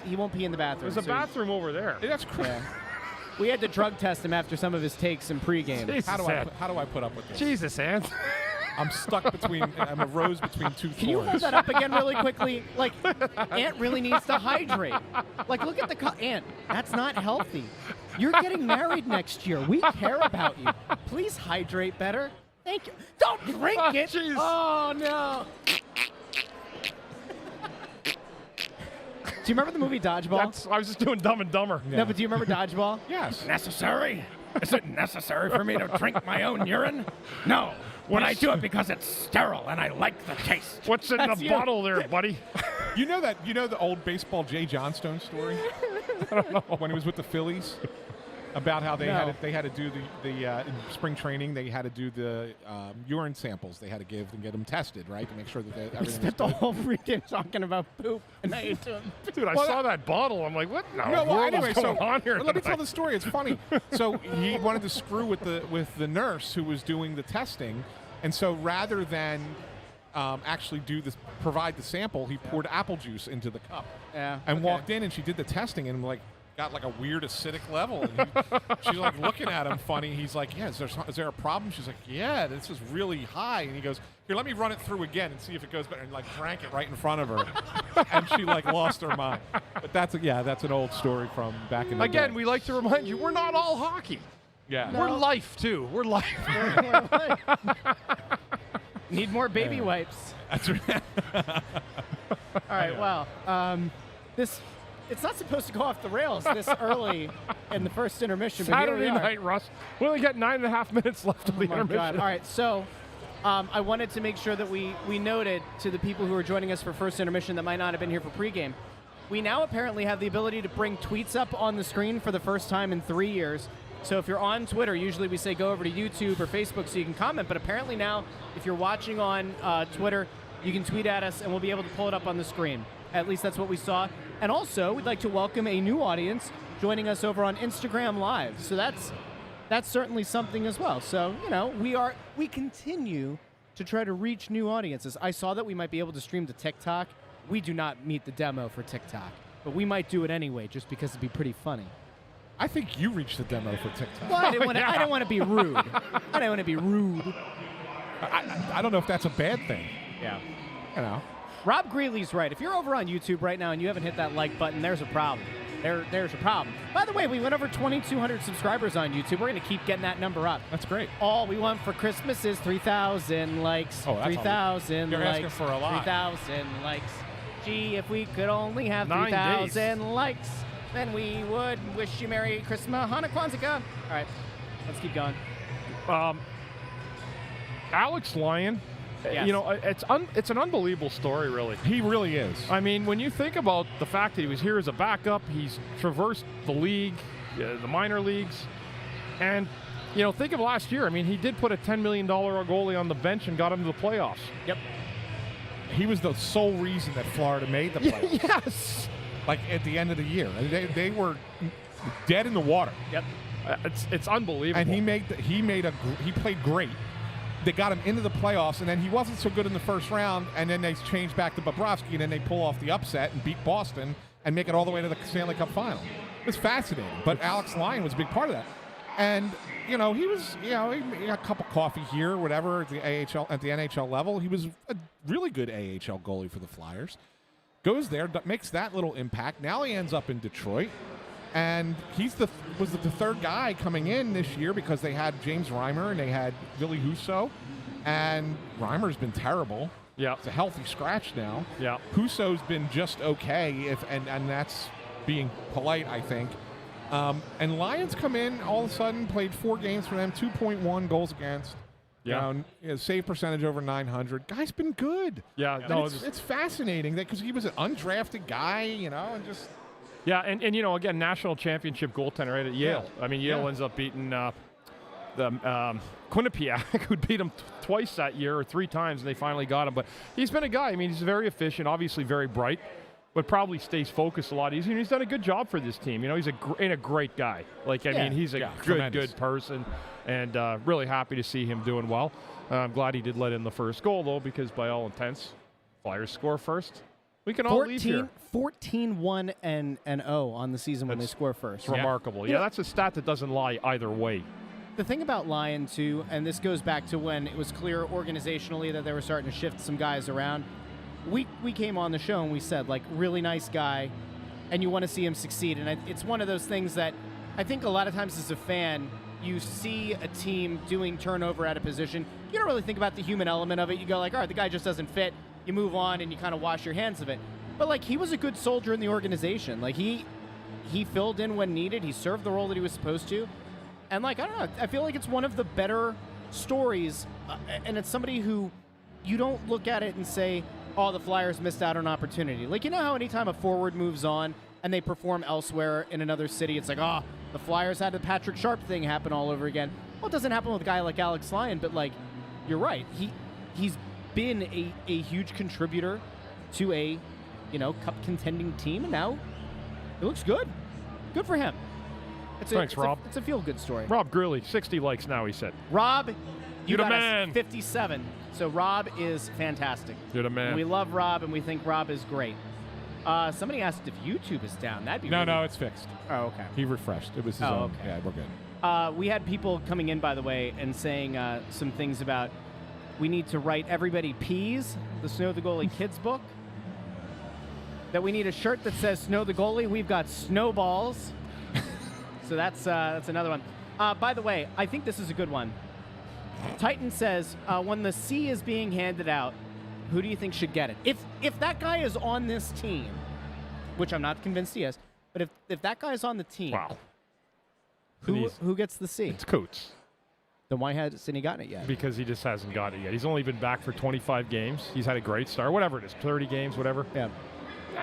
He won't pee in the bathroom. There's a bathroom over there. That's crazy. Yeah. We had to drug test him after some of his takes in pregame. Jesus, How do I put up with this? Jesus, Ant. I'm stuck between. I'm a rose between two Can you hold thorns. that up again really quickly? Like, Ant really needs to hydrate. Like, look at the Ant. That's not healthy. You're getting married next year. We care about you. Please hydrate better. Thank you. Don't drink it. Geez. Oh no. Do you remember the movie Dodgeball? I was just doing Dumb and Dumber. No, but do you remember Dodgeball? Yes. Necessary? Is it necessary for me to drink my own urine? No. But I do it because it's sterile and I like the taste. What's in That's the you. bottle there, buddy? You know the old baseball Jay Johnstone story? I don't know. When he was with the Phillies, about how they had to do the in spring training, they had to do the urine samples they had to give and get them tested, right, to make sure that We everything was spent the good. whole pregame talking about poop, and now you're doing. Dude, I saw that bottle. I'm like, what in the No, well, world anyway, is going on here? let me tonight? tell the story. It's funny. So he wanted to screw with the nurse who was doing the testing, and so rather than actually provide the sample, he poured apple juice into the cup. Yeah. And walked in, and she did the testing, and got like a weird acidic level. And she's like looking at him funny. He's like, yeah, is there a problem? She's like, yeah, this is really high. And he goes, here, let me run it through again and see if it goes better. And drank it right in front of her. And she lost her mind. But that's an old story from back in the day. Again, we like to remind you, we're not all hockey. Yeah. We're life, too. We're life. Need more baby wipes. That's right. All right. Well, it's not supposed to go off the rails this early in the first intermission. but here we Saturday are. night, Russ. We only got 9.5 minutes left of the Oh my intermission. God. All right, so I wanted to make sure that we noted to the people who are joining us for first intermission that might not have been here for pregame. We now apparently have the ability to bring tweets up on the screen for the first time in 3 years. So if you're on Twitter, usually we say go over to YouTube or Facebook so you can comment. But apparently now, if you're watching on Twitter, you can tweet at us and we'll be able to pull it up on the screen. At least that's what we saw. And also, we'd like to welcome a new audience joining us over on Instagram Live. So that's certainly something as well. So, we continue to try to reach new audiences. I saw that we might be able to stream to TikTok. We do not meet the demo for TikTok, but we might do it anyway just because it'd be pretty funny. I think you reached the demo for TikTok. Well, I didn't want to be rude. I didn't want to be rude. I don't know if that's a bad thing. Yeah. You know. Rob Greeley's right. If you're over on YouTube right now and you haven't hit that like button, there's a problem. There's a problem. By the way, we went over 2,200 subscribers on YouTube. We're going to keep getting that number up. That's great. All we want for Christmas is 3,000 likes. Oh, that's 3,000 You're likes. asking for a lot. 3,000 likes. Gee, if we could only have 9 days. 3,000 likes, then we would wish you Merry Christmas, Hanukkah, Kwanzaa. All right, let's keep going. Alex Lyon, Yes. it's an unbelievable story, really. He really is. I mean, when you think about the fact that he was here as a backup, he's traversed the league, the minor leagues, and think of last year. I mean, he did put a $10 million goalie on the bench and got him to the playoffs. Yep. He was the sole reason that Florida made the playoffs. Yes. like at the end of the year. They were dead in the water. Yep. It's unbelievable. And he played great. They got him into the playoffs, and then he wasn't so good in the first round, and then they changed back to Bobrovsky, and then they pull off the upset and beat Boston and make it all the way to the Stanley Cup final. It's fascinating. But Alex Lyon was a big part of that. And, he was, he got a cup of coffee here or whatever at the NHL level. He was a really good AHL goalie for the Flyers. Goes there, makes that little impact. Now he ends up in Detroit. And was the third guy coming in this year because they had James Reimer and they had Ville Husso. And Reimer's been terrible. Yeah. It's a healthy scratch now. Yeah. Husso's been just okay, and that's being polite, I think. And Lions come in, all of a sudden, played 4 games for them, 2.1 goals against. Yeah. Save percentage over 900. Guy's been good. Yeah. And it's fascinating because he was an undrafted guy, and just... Yeah, and again, national championship goaltender right at Yale. Yeah. I mean, Yale ends up beating the Quinnipiac, who beat him twice that year or 3 times, and they finally got him. But he's been a guy. I mean, he's very efficient, obviously very bright, but probably stays focused a lot easier. And he's done a good job for this team. He's a great guy. He's a good person, and really happy to see him doing well. I'm glad he did let in the first goal, though, because by all intents, Flyers score first. We can all leave here. 14-1 and 0 on the season when they score first. It's remarkable. Yeah, that's a stat that doesn't lie either way. The thing about Lyon, too, and this goes back to when it was clear organizationally that they were starting to shift some guys around, we came on the show and we said, really nice guy, and you want to see him succeed. And it's one of those things that I think a lot of times as a fan, you see a team doing turnover at a position. You don't really think about the human element of it. You go all right, the guy just doesn't fit. You move on and you kind of wash your hands of it. But he was a good soldier in the organization. He filled in when needed. He served the role that he was supposed to. And I don't know, I feel like it's one of the better stories. And it's somebody who you don't look at it and say, oh, the Flyers missed out on opportunity. How anytime a forward moves on and they perform elsewhere in another city, it's the Flyers had the Patrick Sharp thing happen all over again. Well, it doesn't happen with a guy like Alex Lyon, but you're right. He's been a huge contributor to a cup contending team, and now it looks good. Good for him. Thanks, Rob. It's a feel-good story. Rob Greeley, 60 likes now, he said. Rob, you got got man. 57. So Rob is fantastic. You're the man. And we love Rob, and we think Rob is great. Somebody asked if YouTube is down. That'd be No, it's fixed. Oh, okay. He refreshed. It was his own. Okay. Yeah, we're good. We had people coming in, by the way, and saying some things about we need to write Everybody Peas, the Snow the Goalie kids book. That we need a shirt that says Snow the Goalie. We've got snowballs. So that's another one. By the way, I think this is a good one. Titan says, when the C is being handed out, who do you think should get it? If that guy is on this team, which I'm not convinced he is, but if that guy is on the team, Wow. who gets the C? It's Coots. Then why hasn't he gotten it yet? Because he just hasn't got it yet. He's only been back for 25 games. He's had a great start, whatever it is, 30 games, whatever. Yeah.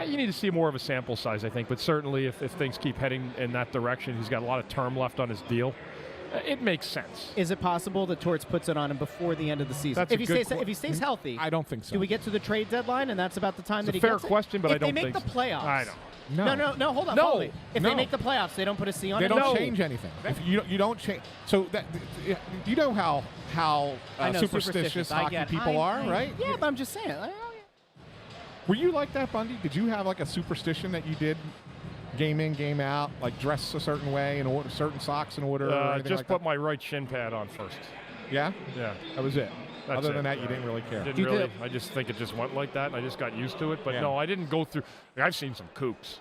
You need to see more of a sample size, I think. But certainly if things keep heading in that direction, he's got a lot of term left on his deal. It makes sense. Is it possible that Torts puts it on him before the end of the season? If he stays healthy, I don't think so. Do we get to the trade deadline and that's about the time that he It's a fair gets it? question, but I don't If they think make the playoffs. I know. No, hold on. No. Follow me. If No. they make the playoffs, they don't put a C on They it? don't change anything. If you don't change. So you know how I know, superstitious hockey people are, right? Yeah, but I'm just saying. Were you like that, Bundy? Did you have a superstition that you did game in, game out, dress a certain way and order certain socks in order? Or anything just like put that? my right shin pad on first. Yeah? Yeah. That was it. That's Other it. than that, you didn't really care. Didn't really. I just think it just went like that, and I just got used to it. But Yeah. no, I didn't go through. I've seen some kooks.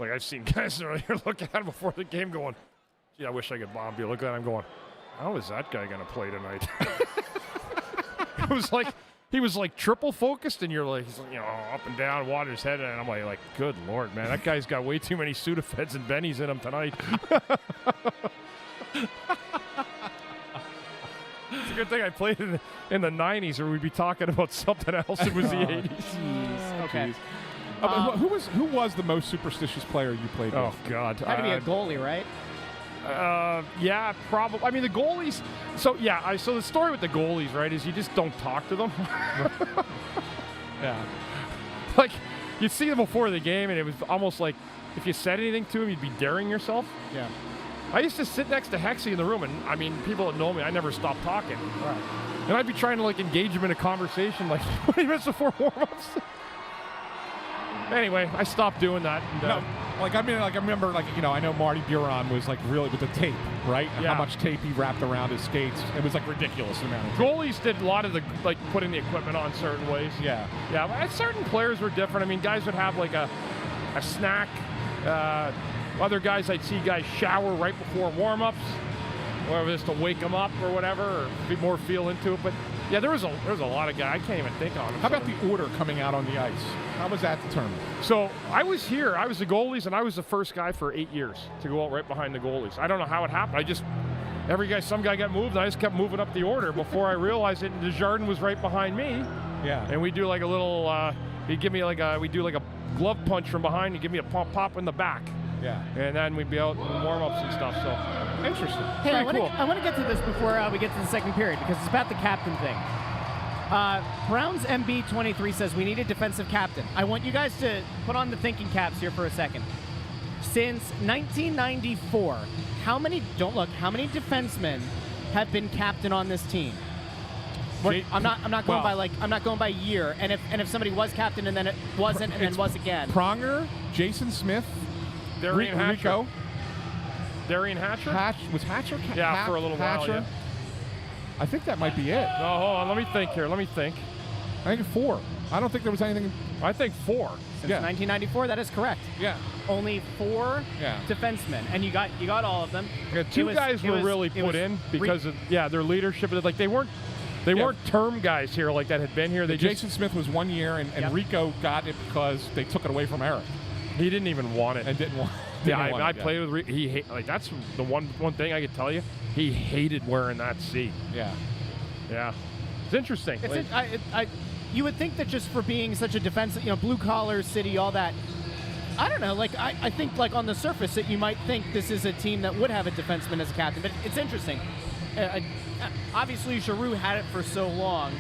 I've seen guys that are here looking at him before the game going, gee, I wish I could bomb you. Look at him going, how is that guy going to play tonight? It was he was triple focused, and you're he's up and down, water his head, and I'm like, good Lord, man, that guy's got way too many Sudafeds and Bennies in him tonight. It's a good thing I played in the 90s, or we'd be talking about something else. It was the 80s. Jeez. Okay. Who was the most superstitious player you played Oh, with? God. Had to be a goalie, right? Yeah, probably. I mean, the goalies. So, yeah, so the story with the goalies, right, is you just don't talk to them. Yeah. you'd see them before the game, and it was almost like if you said anything to him, you'd be daring yourself. Yeah. I used to sit next to Hexy in the room, and I mean, people that know me, I never stopped talking. Right. And I'd be trying to like engage him in a conversation like 20 minutes before warm-ups. Anyway, I stopped doing that. And, No, I remember, I know Marty Buron was like really with the tape, right? Yeah. How much tape he wrapped around his skates. It was like ridiculous amount of tape. Goalies did a lot of the putting the equipment on certain ways. Yeah. Yeah, but certain players were different. I mean, guys would have like a snack. Other guys, I'd see guys shower right before warm-ups, whether it's to wake them up or whatever, or be more feel into it. But yeah, there was a lot of guys. I can't even think on them. How about the order coming out on the ice? How was that determined? So I was here. I was the goalies, and I was the first guy for 8 years to go out right behind the goalies. I don't know how it happened. Some guy got moved, and I just kept moving up the order before I realized it. And Desjardins was right behind me. Yeah. And we do like a little. He'd give me we do like a glove punch from behind and give me a pop in the back. Yeah. And then we'd be out in warm-ups and stuff. So Interesting. Hey, I Pretty want to get to this before we get to the second period because it's about the captain thing. Browns MB23 says we need a defensive captain. I want you guys to put on the thinking caps here for a second. Since 1994, how many defensemen have been captain on this team? I'm not going by year. And if somebody was captain and then it wasn't and then was again. Pronger, Jason Smith, Therien Hatcher. Rico. Therien Hatcher? Was Hatcher? Yeah, for a little while, Hatcher? yeah. I think that might be it. No, hold on. Let me think here. I think 4. I don't think there was anything. I think 4. Since 1994, that is correct. Yeah. Only 4 defensemen, and you got all of them. Yeah, two guys were really put in because of their leadership. Like they weren't term guys here like that had been here. Jason Smith was 1 year, and Rico got it because they took it away from Eric. He didn't even want it. And didn't want. I played with Rico. That's the one thing I could tell you. He hated wearing that C. Yeah. Yeah. It's interesting. You would think that just for being such a defensive, blue collar city, all that. I don't know. I think on the surface that you might think this is a team that would have a defenseman as a captain, but it's interesting. Obviously, Giroux had it for so long.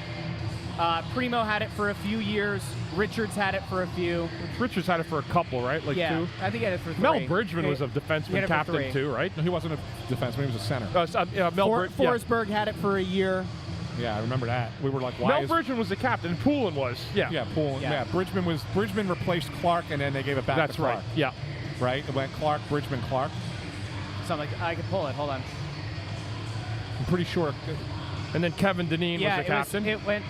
Primo had it for a few years. Richards had it for a few. Richards had it for a couple, right? 2. I think he had it for 3. Mel Bridgman was a defenseman captain too, right? No, he wasn't a defenseman. He was a center. Forsberg had it for a year. Yeah, I remember that. We were like, why Mel Bridgman was the captain. Poulin was. Yeah. Yeah, Poulin. Yeah. Bridgman replaced Clark, and then they gave it back to Clark. That's right. Yeah. Right? It went Clark, Bridgman, Clark. Something I could pull it. Hold on. I'm pretty sure. And then Kevin Dineen was the captain. It went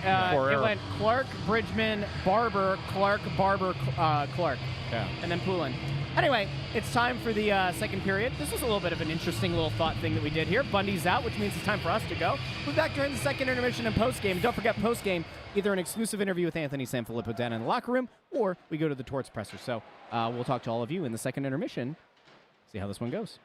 Clark, Bridgman, Barber, Clark, Clark. Yeah. And then Poulin. Anyway, it's time for the second period. This was a little bit of an interesting little thought thing that we did here. Bundy's out, which means it's time for us to go. We'll be back during the second intermission and postgame. Don't forget postgame, either an exclusive interview with Anthony SanFilippo down in the locker room, or we go to the Torts presser. So we'll talk to all of you in the second intermission. See how this one goes.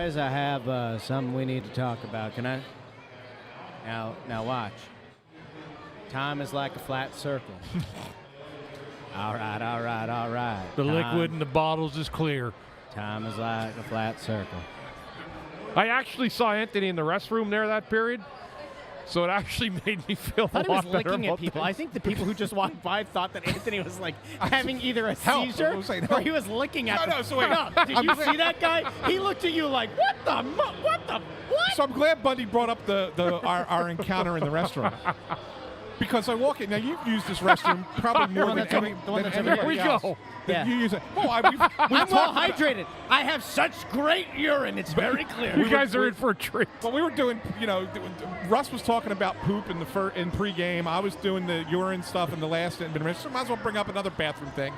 Guys, I have something we need to talk about. Can I? Now watch. Time is like a flat circle. All right. The liquid in the bottles is clear. Time is like a flat circle. I actually saw Anthony in the restroom there that period, so it actually made me feel I thought a he was lot better looking at about people. things. I think the people who just walked by thought that Anthony was like having either a seizure or he was looking at them. No, so wait. No, did you see that guy? He looked at you like, what? So I'm glad Bundy brought up our encounter in the restaurant. Because I walk in. Now, you've used this restroom probably more than Here we anybody else. go. Yeah. You use it. Oh, I'm well hydrated. I have such great urine. It's very clear. You guys are in for a treat. Well, we were doing, Russ was talking about poop in pregame. I was doing the urine stuff in the last intermission. So might as well bring up another bathroom thing.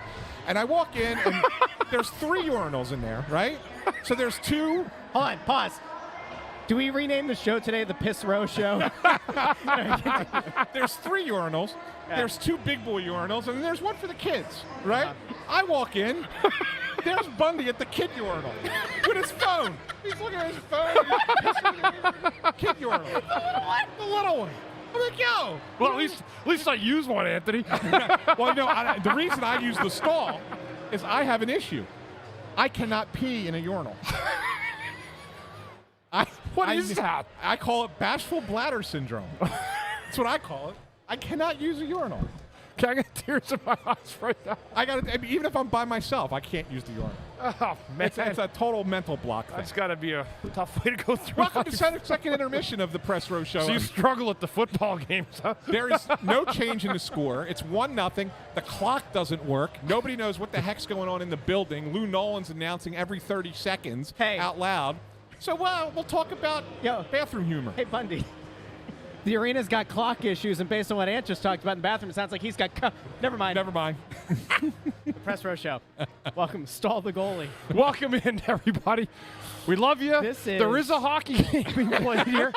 And I walk in, and there's 3 urinals in there, right? So there's 2. Hold on, pause. Do we rename the show today the Piss Row Show? There's 3 urinals. Yeah. There's 2 big boy urinals, and there's one for the kids, right? I walk in. There's Bundy at the kid urinal with his phone. He's looking at his phone. Kid urinal. What? The little one. I'm like, yo. Well, at least I use one, Anthony. Well, no, the reason I use the stall is I have an issue. I cannot pee in a urinal. What is that? I call it bashful bladder syndrome. That's what I call it. I cannot use a urinal. Can I get tears in my eyes right now? Even if I'm by myself, I can't use the urinal. Oh, man. It's a total mental block thing. That's got to be a tough way to go through. Welcome to second intermission of the Press Row Show. So you struggle at the football games, huh? There is no change in the score. It's 1-0. The clock doesn't work. Nobody knows what the heck's going on in the building. Lou Nolan's announcing every 30 seconds out loud. So, we'll talk about bathroom humor. Hey, Bundy. The arena's got clock issues, and based on what Ant just talked about in the bathroom, it sounds like he's got... Never mind. The Press Row Show. Welcome. Stall the goalie. Welcome in, everybody. We love you. There is a hockey game being played here.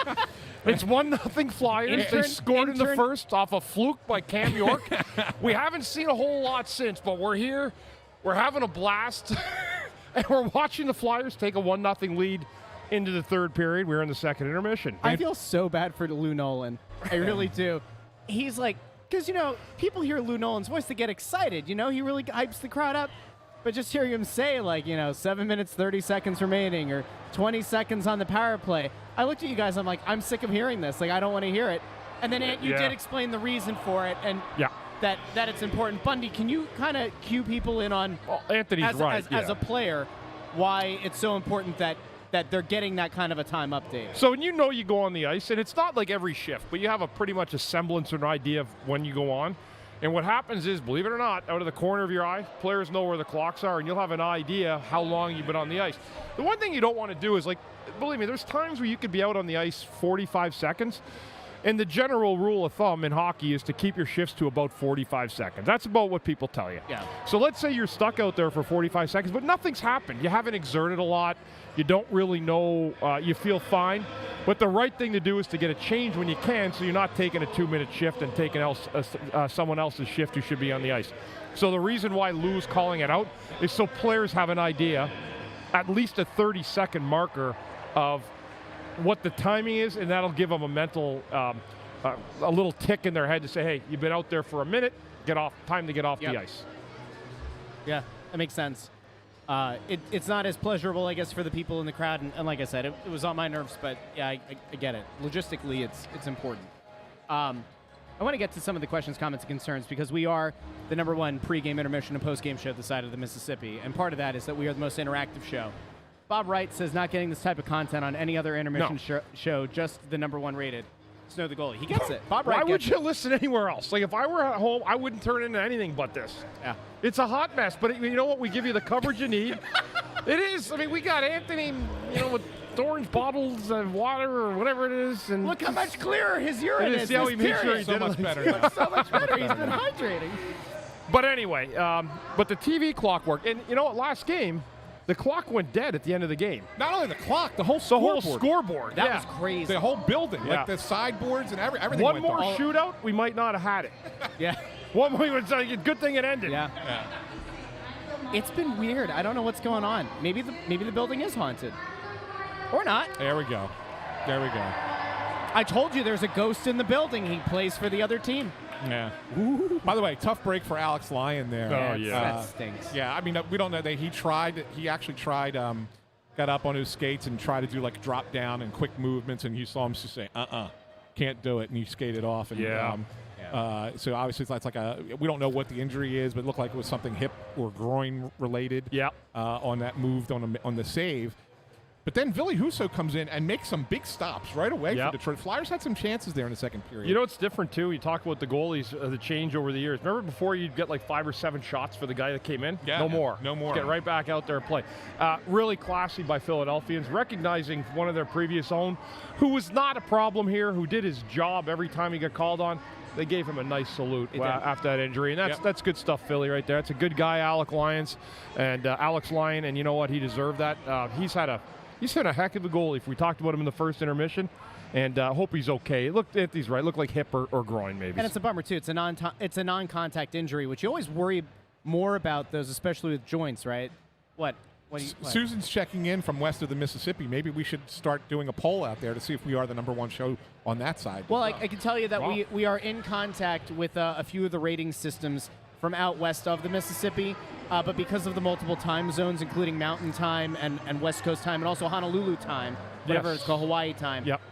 It's 1-0 Flyers. They scored in the first off a fluke by Cam York. We haven't seen a whole lot since, but we're here. We're having a blast. And we're watching the Flyers take a 1-0 lead into the third period. We're in the second intermission. I feel so bad for Lou Nolan. I really do. He's like, because, people hear Lou Nolan's voice, they get excited. He really hypes the crowd up. But just hearing him say, 7 minutes, 30 seconds remaining or 20 seconds on the power play. I looked at you guys, I'm like, I'm sick of hearing this. I don't want to hear it. And then you did explain the reason for it and that it's important. Bundy, can you kind of cue people in on, Anthony's right. As a player, why it's so important that they're getting that kind of a time update? So when you go on the ice, and it's not like every shift, but you have a pretty much a semblance or an idea of when you go on. And what happens is, believe it or not, out of the corner of your eye, players know where the clocks are, and you'll have an idea how long you've been on the ice. The one thing you don't want to do is, believe me, there's times where you could be out on the ice 45 seconds. And the general rule of thumb in hockey is to keep your shifts to about 45 seconds. That's about what people tell you. Yeah. So let's say you're stuck out there for 45 seconds, but nothing's happened. You haven't exerted a lot. You don't really know. You feel fine. But the right thing to do is to get a change when you can, so you're not taking a 2-minute shift and taking someone else's shift who should be on the ice. So the reason why Lou's calling it out is so players have an idea, at least a 30-second marker of what the timing is, and that'll give them a mental, a little tick in their head to say, hey, you've been out there for a minute, time to get off the ice. Yeah, that makes sense. It's not as pleasurable, I guess, for the people in the crowd, and like I said, it was on my nerves, but yeah, I get it. Logistically, it's important. I want to get to some of the questions, comments, and concerns, because we are the #1 pregame, intermission, and postgame show this side of the Mississippi, and part of that is that we are the most interactive show. Bob Wright says not getting this type of content on any other intermission show, just the #1 rated. Snow the goalie. He gets it. Bob Wright. Why would you listen anywhere else? If I were at home, I wouldn't turn into anything but this. Yeah. It's a hot mess, but you know what? We give you the coverage you need. It is. We got Anthony, with orange bottles of water or whatever it is, and look how much clearer his urine is. See how he made sure he so did much better. So much better. He's been hydrating. But anyway, but the TV clock worked, and last game, the clock went dead at the end of the game. Not only the clock, the whole scoreboard. That was crazy. The whole building, like the sideboards and everything. One more shootout, we might not have had it. Yeah. One more, good thing it ended. Yeah. It's been weird. I don't know what's going on. Maybe the building is haunted. Or not. There we go. There we go. I told you there's a ghost in the building. He plays for the other team. Yeah. By the way, tough break for Alex Lyon there. Oh, yeah. That stinks. Yeah, I mean, we don't know that he actually tried, got up on his skates and tried to do like drop down and quick movements, and you saw him just say, can't do it, and he skated off. And, so obviously it's like we don't know what the injury is, but it looked like it was something hip or groin related. Yeah. On that move on the save. But then Ville Husso comes in and makes some big stops right away for Detroit. Flyers had some chances there in the second period. You know what's different, too? You talk about the goalies, the change over the years. Remember before you'd get like 5 or 7 shots for the guy that came in? Yeah. No more. No more. Get right back out there and play. Really classy by Philadelphians, recognizing one of their previous own, who was not a problem here, who did his job every time he got called on. They gave him a nice salute after that injury, and that's good stuff, Philly, right there. That's a good guy, Alex Lyon, and you know what? He deserved that. He's had a heck of a goalie. If we talked about him in the first intermission, and hope he's okay. Look, Anthony's right. Look like hip or groin, maybe. And it's a bummer too. It's a non-contact injury, which you always worry more about those, especially with joints, right? What? Susan's checking in from west of the Mississippi. Maybe we should start doing a poll out there to see if we are the #1 show on that side. Well, I can tell you that we are in contact with a few of the rating systems from out west of the Mississippi, but because of the multiple time zones, including Mountain Time and West Coast Time, and also Honolulu Time, whatever it's called, Hawaii Time. Yep.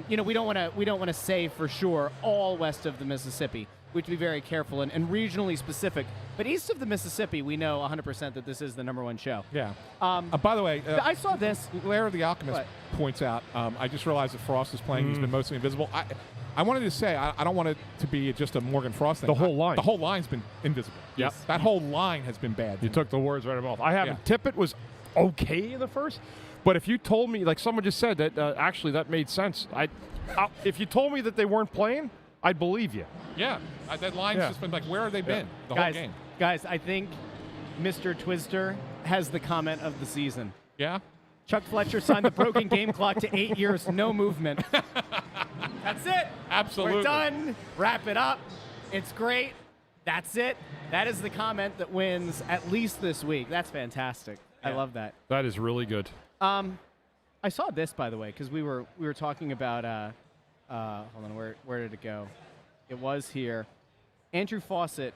We don't want to say for sure all west of the Mississippi. We have to be very careful and regionally specific. But east of the Mississippi, we know 100% that this is the #1 show. Yeah. By the way, I saw this. Larry the Alchemist points out, I just realized that Frost is playing. He's been mostly invisible. I wanted to say, I don't want it to be just a Morgan Frost thing. The whole line. The whole line's been invisible. Yep. That whole line has been bad. You took the words right out of my mouth. I haven't. Tippett was okay in the first, but if you told me, like someone just said, that actually that made sense. If you told me that they weren't playing, I'd believe you. Yeah. That line's just been like, where have they been the whole game? Guys, I think Mr. Twister has the comment of the season. Yeah? Chuck Fletcher signed the broken game clock to 8 years, no movement. That's it. Absolutely. We're done. Wrap it up. It's great. That's it. That is the comment that wins at least this week. That's fantastic. I love that. That is really good. I saw this, by the way, because we were talking about hold on, where did it go? It was here. Andrew Fawcett,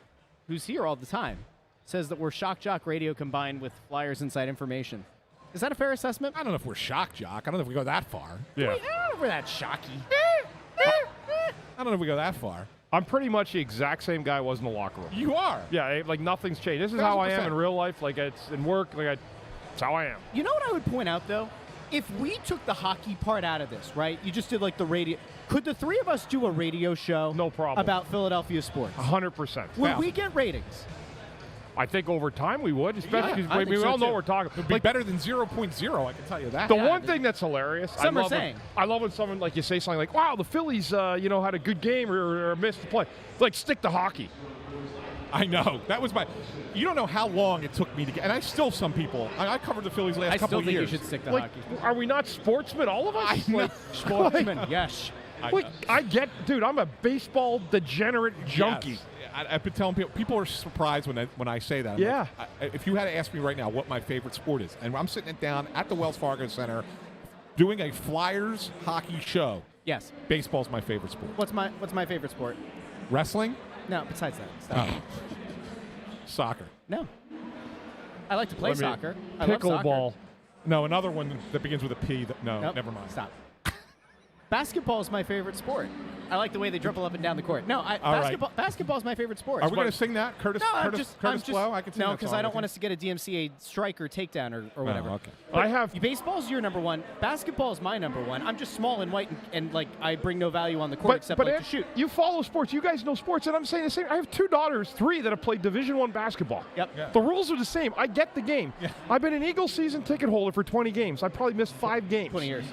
who's here all the time, says that we're Shock Jock Radio combined with Flyers Inside Information. Is that a fair assessment? I don't know if we're shock jock. I don't know if we go that far. Yeah. I don't know if we're that shocky. I don't know if we go that far. I'm pretty much the exact same guy I was in the locker room. You are. Yeah, like nothing's changed. This is how I am 1,000%. in real life. Like it's in work. It's how I am. You know what I would point out, though? If we took the hockey part out of this, right? You just did like the radio. Could the three of us do a radio show? No problem. About Philadelphia sports? 100%. Would we get ratings? I think over time we would, especially I because we think so all know too. what we're talking. It'd be better than 0.0, I can tell you that. The one thing that's hilarious, Some are saying. I love when someone, like you say something like, wow, the Phillies, had a good game or missed the play. Like, stick to hockey. I know. That was you don't know how long it took me to get, and I still, some people, I covered the Phillies last couple of years. I still think you should stick to Like, hockey. are we not sportsmen, all of us? I know. Sportsmen, yes. I get, dude, I'm a baseball degenerate junkie. Yes. I've been telling people are surprised when I say that. I'm Yeah. like, if you had to ask me right now what my favorite sport is, and I'm sitting it down at the Wells Fargo Center doing a Flyers hockey show. Yes. Baseball's my favorite sport. What's my favorite sport? Wrestling? No, besides that. Stop. Soccer. No. I like to play soccer. I love Pickleball. soccer. No, another one that begins with a P. No, Nope. never mind. Stop. Basketball is my favorite sport. I like the way they dribble up and down the court. No, basketball is my favorite sport. Are we going to sing that? Curtis Blow? I can sing no, that because song, I don't want us to get a DMCA strike or takedown or whatever. Oh, okay. But baseball's your #1. Basketball is my #1. I'm just small and white and like I bring no value on the court except like to shoot. You follow sports. You guys know sports, and I'm saying the same. I have 2 daughters, 3 that have played Division I basketball. Yep. Yeah. The rules are the same. I get the game. Yeah. I've been an Eagles season ticket holder for 20 games. I probably missed 5 games. 20 years.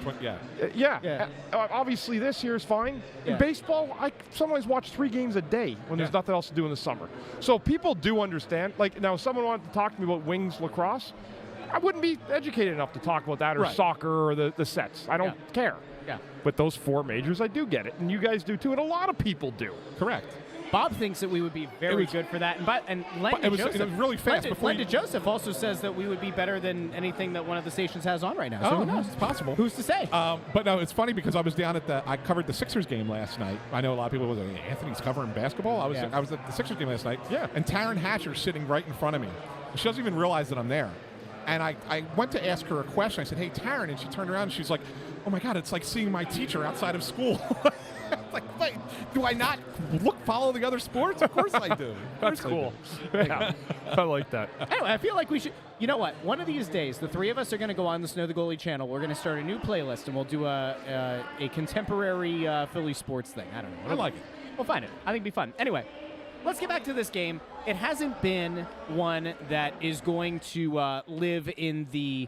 Yeah. Obviously, this year is fine. Yeah. In baseball, I sometimes watch 3 games a day when there's nothing else to do in the summer. So people do understand. Like, now, if someone wanted to talk to me about wings lacrosse, I wouldn't be educated enough to talk about that or soccer or the sets. I don't care. Yeah. But those 4 majors, I do get it. And you guys do too, and a lot of people do. Correct. Bob thinks that we would be very good for that. And Len it was really fast. Len DeJoseph also says that we would be better than anything that one of the stations has on right now. So Oh, who knows? it's possible. Who's to say? But no, it's funny because I was down at I covered the Sixers game last night. I know a lot of people was like, Anthony's covering basketball. I was at the Sixers game last night. Yeah. And Therien Hatcher's sitting right in front of me. She doesn't even realize that I'm there. And I went to ask her a question. I said, "Hey, Therien," and she turned around and she's like, "Oh my God, it's like seeing my teacher outside of school." Like, wait, do I not follow the other sports? Of course I do. That's cool. Yeah, I like that. Anyway, I feel like we should. You know what? One of these days, the three of us are going to go on the Snow the Goalie channel. We're going to start a new playlist, and we'll do a contemporary Philly sports thing. I don't know. I like it. We'll find it. I think it'd be fun. Anyway, let's get back to this game. It hasn't been one that is going to live in the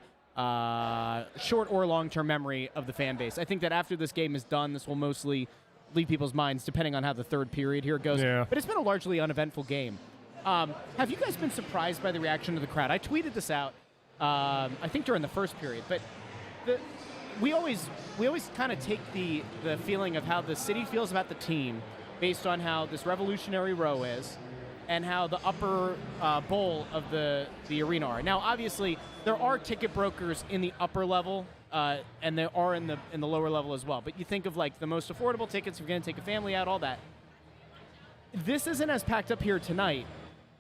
short or long-term memory of the fan base. I think that after this game is done, this will mostly leave people's minds, depending on how the third period here goes. Yeah. But it's been a largely uneventful game. Have you guys been surprised by the reaction of the crowd? I tweeted this out, I think during the first period, but we always kind of take the feeling of how the city feels about the team based on how this revolutionary row is and how the upper bowl of the arena are. Now, obviously, there are ticket brokers in the upper level, and there are in the lower level as well. But you think of like the most affordable tickets, if you're going to take a family out, all that. This isn't as packed up here tonight.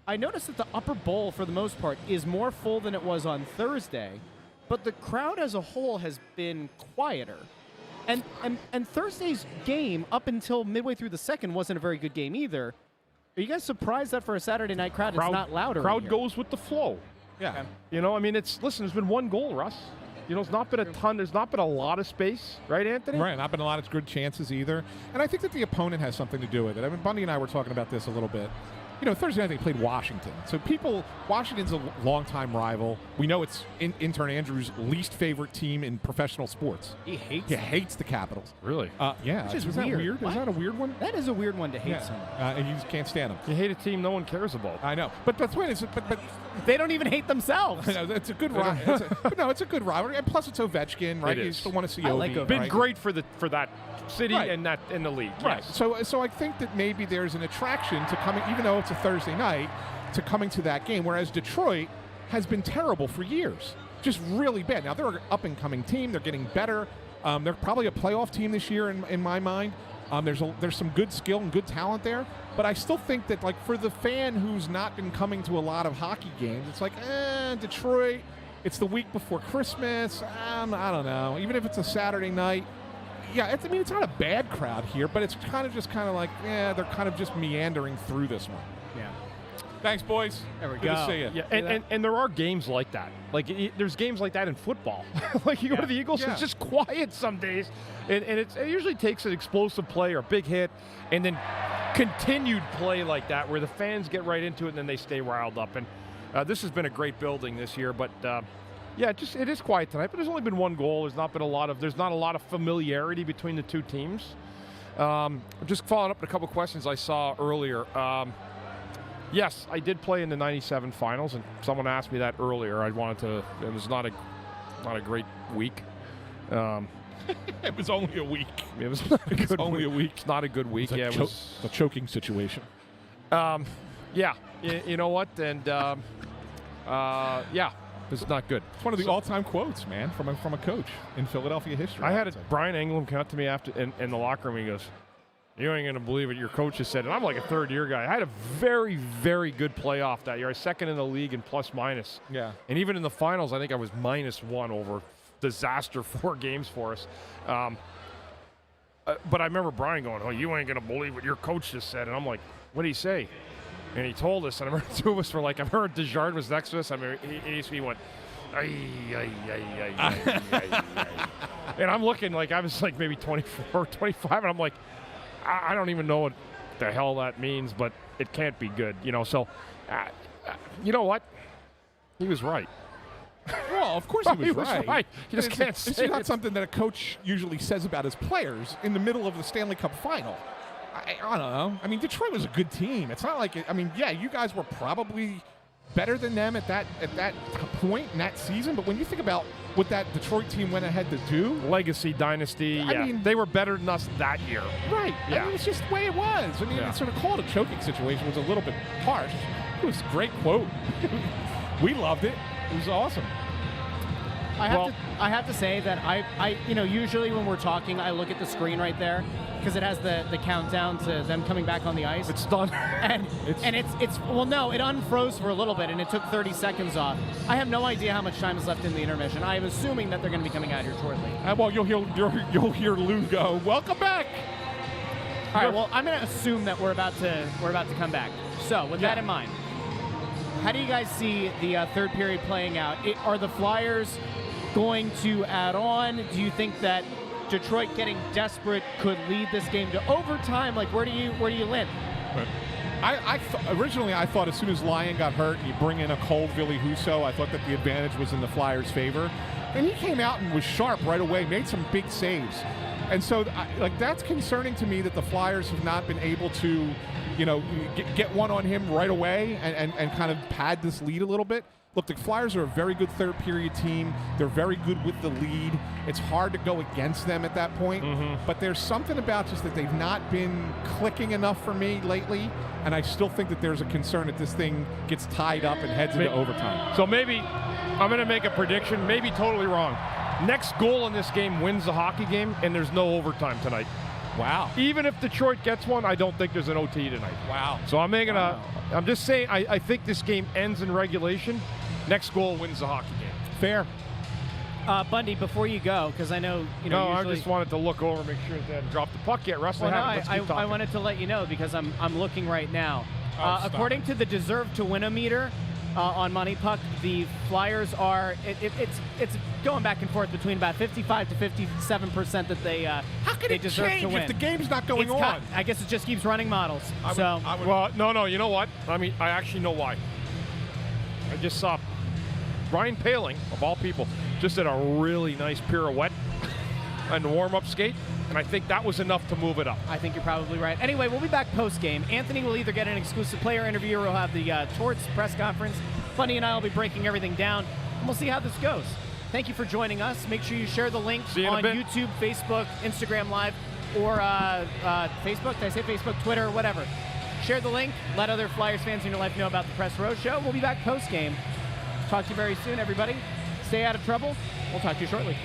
I noticed that the upper bowl, for the most part, is more full than it was on Thursday, but the crowd as a whole has been quieter. And Thursday's game, up until midway through the second, wasn't a very good game either. Are you guys surprised that for a Saturday night crowd, it's not louder? Crowd goes with the flow. Yeah. Okay. You know, I mean, there's been one goal, Russ. You know, it's not been a ton. There's not been a lot of space, right, Anthony? Right, not been a lot of good chances either. And I think that the opponent has something to do with it. I mean, Bundy and I were talking about this a little bit. You know, Thursday night they played Washington. So Washington's a longtime rival. We know it's intern Andrew's least favorite team in professional sports. He hates the Capitals. Really? Yeah. Which is that weird. weird? Is that a weird one? That is a weird one to hate Yeah. someone. And you just can't stand them. You hate a team no one cares about. I know. But that's when but They don't even hate themselves. it's a good rivalry. It's a good rivalry. And plus it's Ovechkin, right? It You is. still want to see I Ovi. like Ovechkin. Been right? great for that city Right. and in the league. Right. Yes. So I think that maybe there's an attraction to coming, even though it's a Thursday night, to coming to that game, whereas Detroit has been terrible for years. Just really bad. Now, they're an up-and-coming team. They're getting better. They're probably a playoff team this year in my mind. There's some good skill and good talent there. But I still think that, like, for the fan who's not been coming to a lot of hockey games, it's like, Detroit, it's the week before Christmas. I don't know. Even if it's a Saturday night, yeah, it's not a bad crowd here, but it's kind of like, they're kind of just meandering through this one. Yeah. Thanks, boys. There we Good go. to see you. Yeah, and there are games like that. Like there's games like that in football. Like you go to the Eagles, Yeah. it's just quiet some days, and it usually takes an explosive play or a big hit, and then continued play like that where the fans get right into it and then they stay riled up. And this has been a great building this year, but it is quiet tonight. But there's only been one goal. There's not a lot of familiarity between the two teams. Just following up on a couple questions I saw earlier. Yes, I did play in the '97 finals, and someone asked me that earlier. It was not a great week. It was only a week. It was not a good only week. a week. It's not a good week. It was a choking situation. Yeah. You know what? And it's not good. It's one of the all-time quotes, man, from a coach in Philadelphia history. I had Brian England come up to me after in the locker room. He goes, "You ain't gonna believe what your coach has said." And I'm like a third-year guy. I had a very, very good playoff that year. I was second in the league in plus-minus. Yeah. And even in the finals, I think I was -1 over disaster 4 games for us. But I remember Brian going, "Oh, you ain't gonna believe what your coach just said." And I'm like, "What did he say?" And he told us, and I remember 2 of us were like, I heard Desjardins was next to us. I mean, he went, ay. And I'm looking like I was like maybe 24, 25, and I'm like, I don't even know what the hell that means, but it can't be good, you know. So, you know what? He was right. Well, of course he was right. You just can't It's say not it. something that a coach usually says about his players in the middle of the Stanley Cup final. I don't know. I mean, Detroit was a good team. It's not like you guys were probably better than them at that point in that season, but when you think about what that Detroit team went ahead to do, legacy dynasty. I Yeah, mean, they were better than us that year. right? Yeah. I mean, it's just the way it was. I mean, Yeah. it's sort of called a choking situation was a little bit harsh. It was a great quote. We loved it. It was awesome. I have to say that I usually when we're talking, I look at the screen right there because it has the countdown to them coming back on the ice. It's done. and it's well, no, it unfroze for a little bit and it took 30 seconds off. I have no idea how much time is left in the intermission. I am assuming that they're going to be coming out here shortly. Well, you'll hear Lou go, "Welcome back." All right. Well, I'm going to assume that we're about to come back. So with that in mind, how do you guys see the third period playing out? Are the Flyers going to add on? Do you think that Detroit getting desperate could lead this game to overtime? Like, where do you land? Originally, I thought as soon as Lyon got hurt and you bring in a cold Ville Husso, I thought that the advantage was in the Flyers' favor. And he came out and was sharp right away, made some big saves. And so, that's concerning to me that the Flyers have not been able to, get one on him right away and kind of pad this lead a little bit. Look, the Flyers are a very good third period team. They're very good with the lead. It's hard to go against them at that point. But there's something about just that they've not been clicking enough for me lately. And I still think that there's a concern that this thing gets tied up and heads into overtime. So maybe I'm going to make a prediction, maybe totally wrong. Next goal in this game wins the hockey game, and there's no overtime tonight. Wow. Even if Detroit gets one, I don't think there's an OT tonight. Wow. So I'm just saying, I think this game ends in regulation. Next goal wins the hockey game. Fair. Bundy, before you go, because I know No, usually, I just wanted to look over, make sure they hadn't dropped the puck yet. Russ, Well, no, Let's keep I talking. wanted to let you know because I'm looking right now. Stop According to the deserve to win meter on Money Puck, the Flyers are it's going back and forth between about 55 to 57% that they How can they it deserve change to win. if the game's not going It's on? I guess it just keeps running models. Well, no, you know what? I mean, I actually know why. I just saw Ryan Poehling, of all people, just did a really nice pirouette and warm-up skate, and I think that was enough to move it up. I think you're probably right. Anyway, we'll be back post-game. Anthony will either get an exclusive player interview or we'll have the Torts press conference. Bundy and I will be breaking everything down, and we'll see how this goes. Thank you for joining us. Make sure you share the links on YouTube, Facebook, Instagram Live, or Facebook. Did I say Facebook, Twitter, whatever. Share the link. Let other Flyers fans in your life know about the Press Row Show. We'll be back post-game. Talk to you very soon, everybody. Stay out of trouble. We'll talk to you shortly.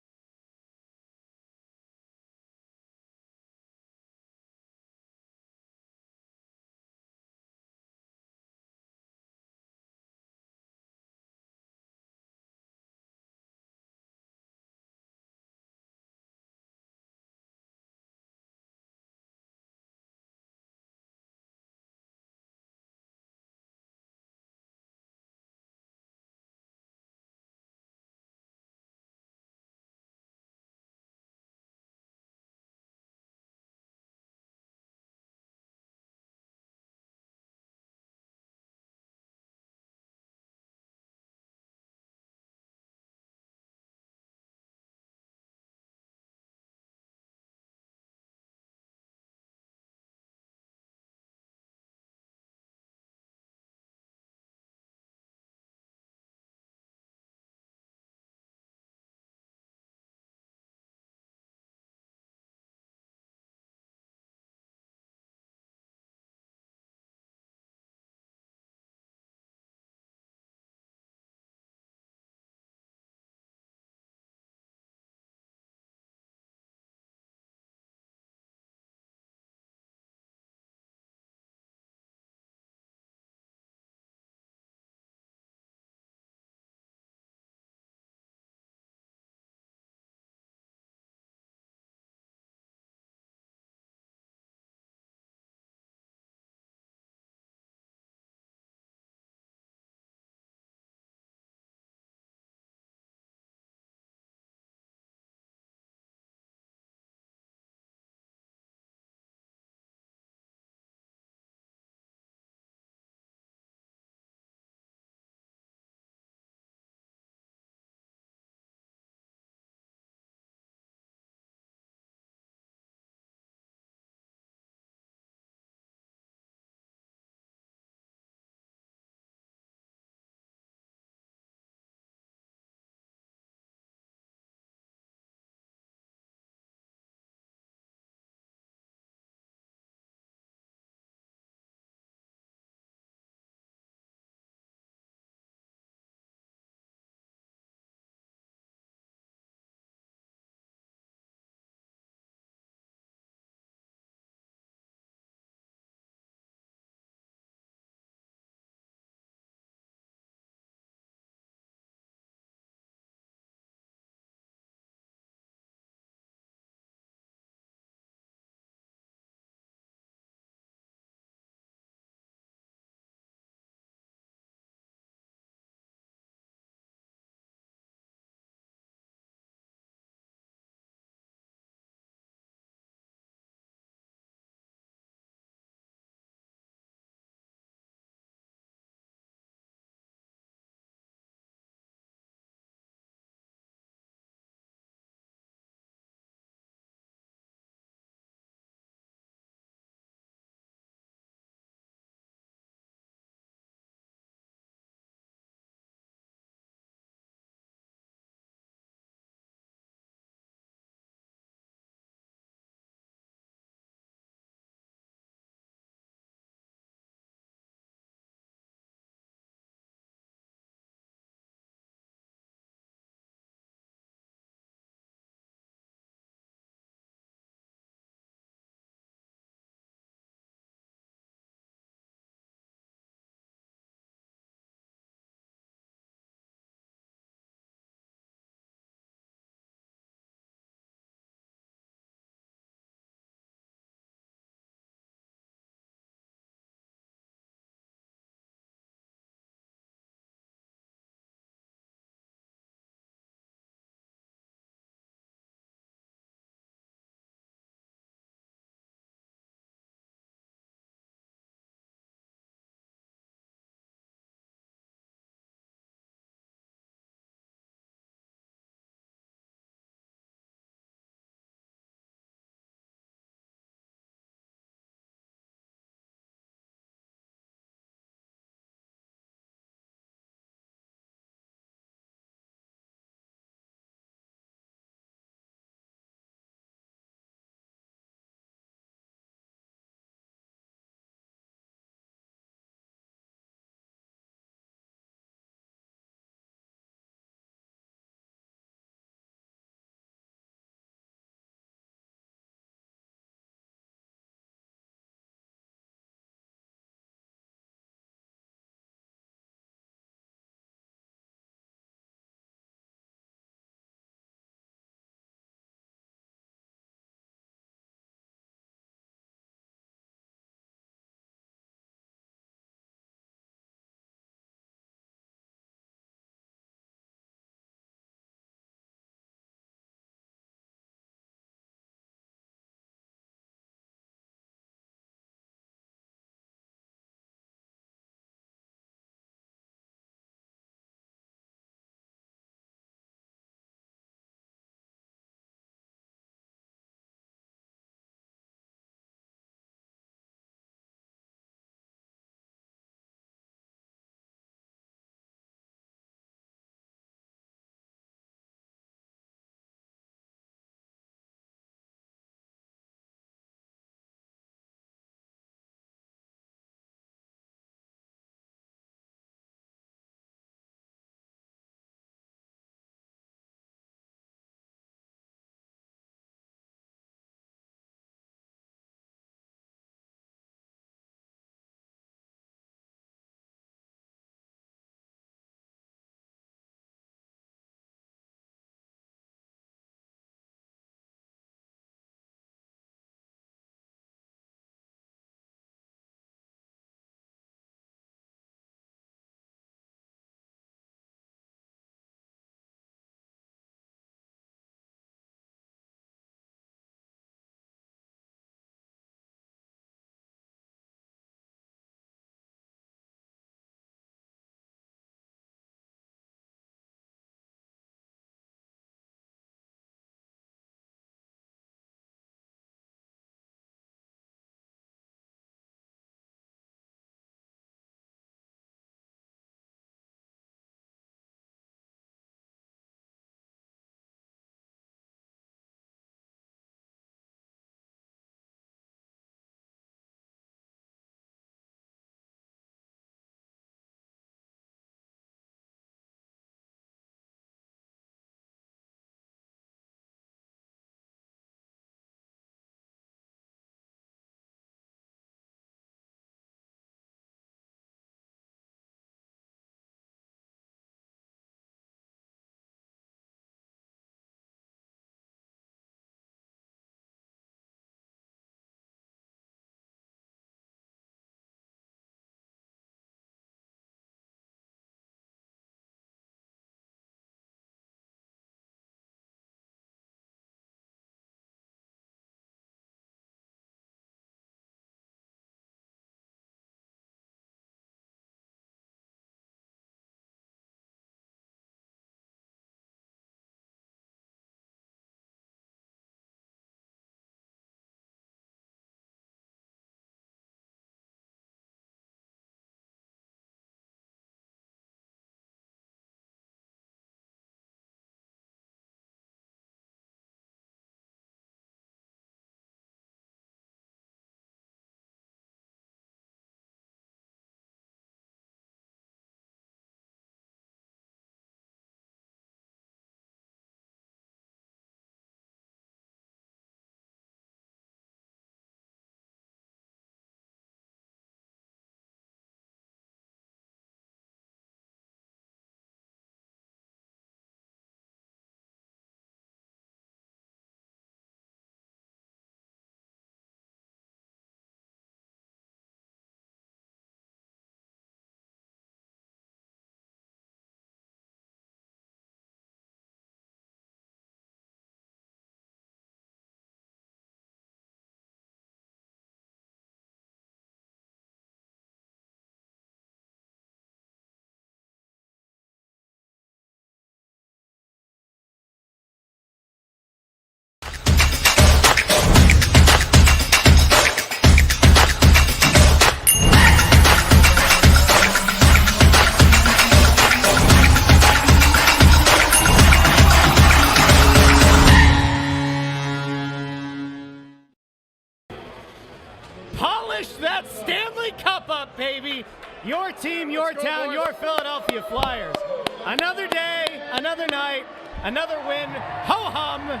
Polish that Stanley Cup up, baby. Your team, your town, your Philadelphia Flyers. Another day, another night, another win. Ho-hum.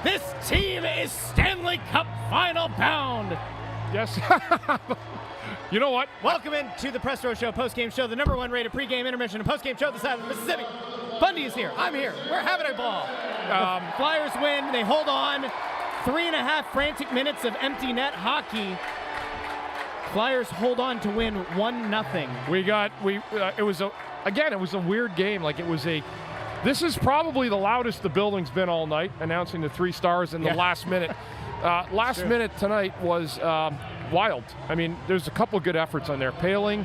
This team is Stanley Cup final bound. Yes. You know what? Welcome into the Press Row Show, post-game show, the #1 rated pregame intermission and post-game show this side of the Mississippi. Bundy is here. I'm here. We're having a ball. The Flyers win. They hold on. 3.5 frantic minutes of empty net hockey. Flyers hold on to win 1-0. It was a weird game. This is probably the loudest the building's been all night, announcing the 3 stars in the last minute. Last minute tonight was wild. I mean, there's a couple good efforts on there. Paling,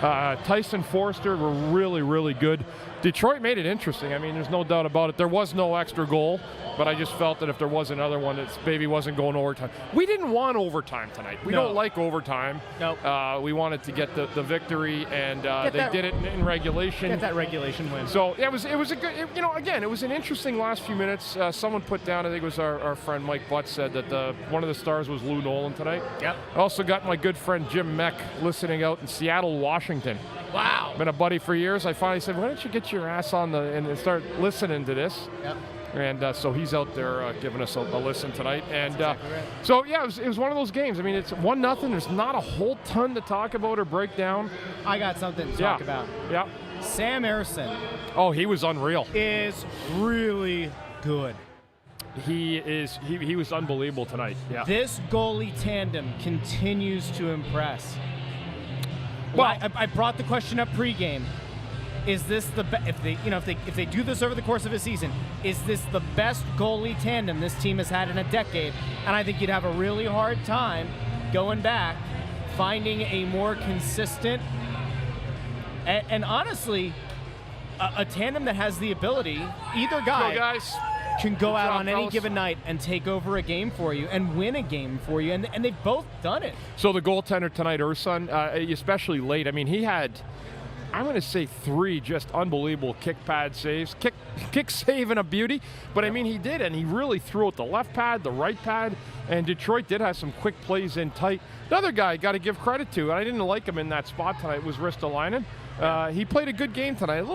Tyson Forster were really, really good. Detroit made it interesting. I mean, there's no doubt about it. There was no extra goal, but I just felt that if there was another one, this baby wasn't going overtime. We didn't want overtime tonight. We don't like overtime. Nope. We wanted to get the victory, and they did it in regulation. Get that regulation win. So it was a good. Again, it was an interesting last few minutes. Someone put down, I think it was our friend Mike Butt said that one of the stars was Lou Nolan tonight. Yep. I also got my good friend Jim Meck listening out in Seattle, Washington. Wow. Been a buddy for years. I finally said, why don't you get your ass on and start listening to this? Yep. And so he's out there giving us a listen tonight. And exactly right. so, yeah, it was one of those games. I mean, it's 1-0. There's not a whole ton to talk about or break down. I got something to talk about. Yeah. Sam Ersson. Oh, he was unreal. Is really good. He was unbelievable tonight. Yeah. This goalie tandem continues to impress. Well, I brought the question up pregame. Is this the if they do this over the course of a season, is this the best goalie tandem this team has had in a decade? And I think you'd have a really hard time going back, finding a more consistent and honestly a tandem that has the ability. Either guy can go out on any given night and take over a game for you and win a game for you, and they've both done it. So the goaltender tonight, Ersson, especially late. I mean, he had, I'm going to say 3 just unbelievable kick pad saves. Kick save and a beauty. But, I mean, he did, and he really threw out the left pad, the right pad, and Detroit did have some quick plays in tight. The other guy I got to give credit to, and I didn't like him in that spot tonight, was Ristolainen. He played a good game tonight.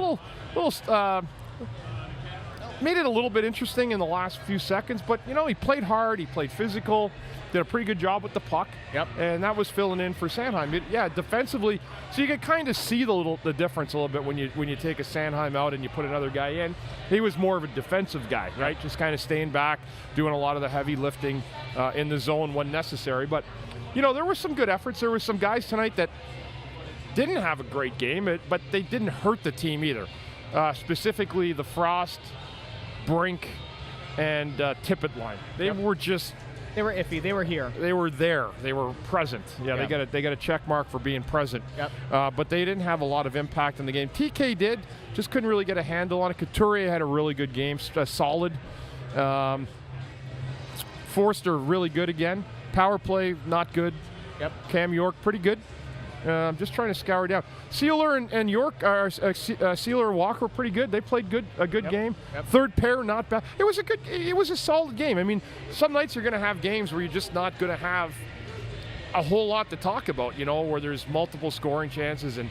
Made it a little bit interesting in the last few seconds, but, he played hard, he played physical, did a pretty good job with the puck. Yep. And that was filling in for Sanheim. Defensively, so you could kind of see the difference a little bit when you take a Sanheim out and you put another guy in. He was more of a defensive guy, right? Just kind of staying back, doing a lot of the heavy lifting in the zone when necessary. But, there were some good efforts. There were some guys tonight that didn't have a great game, but they didn't hurt the team either. Specifically, the Frost, Brink, and Tippett line. They were iffy. They were here. They were there. They were present. Yeah, yep. They got a check mark for being present. Yep. But they didn't have a lot of impact in the game. TK did, just couldn't really get a handle on it. Couturier had a really good game, solid. Forster really good again. Power play not good. Yep. Cam York pretty good. I'm just trying to scour down. Sealer and York, Sealer and Walker, pretty good. They played a good game. Yep. Third pair, not bad. It was a solid game. I mean, some nights you're going to have games where you're just not going to have a whole lot to talk about, where there's multiple scoring chances. And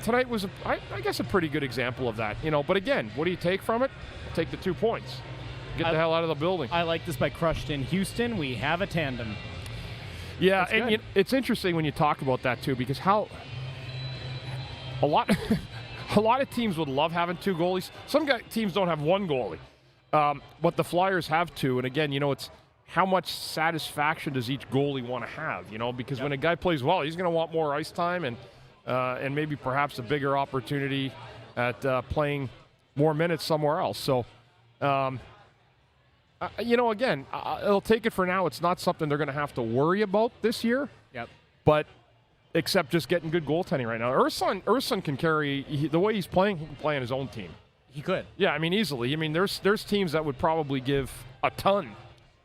tonight was, I guess, a pretty good example of that. But again, what do you take from it? Take the 2 points. Get the hell out of the building. I like this by Crushed in Houston. We have a tandem. Yeah, and it's interesting when you talk about that too, because a lot of teams would love having 2 goalies. Some teams don't have 1 goalie, but the Flyers have 2. And again, it's how much satisfaction does each goalie want to have? Because when a guy plays well, he's going to want more ice time and maybe perhaps a bigger opportunity at playing more minutes somewhere else. So. Again, I'll take it for now. It's not something they're going to have to worry about this year. Yep. But except just getting good goaltending right now. Ersson can carry the way he's playing. He can play on his own team. He could. Yeah, I mean easily. I mean there's teams that would probably give a ton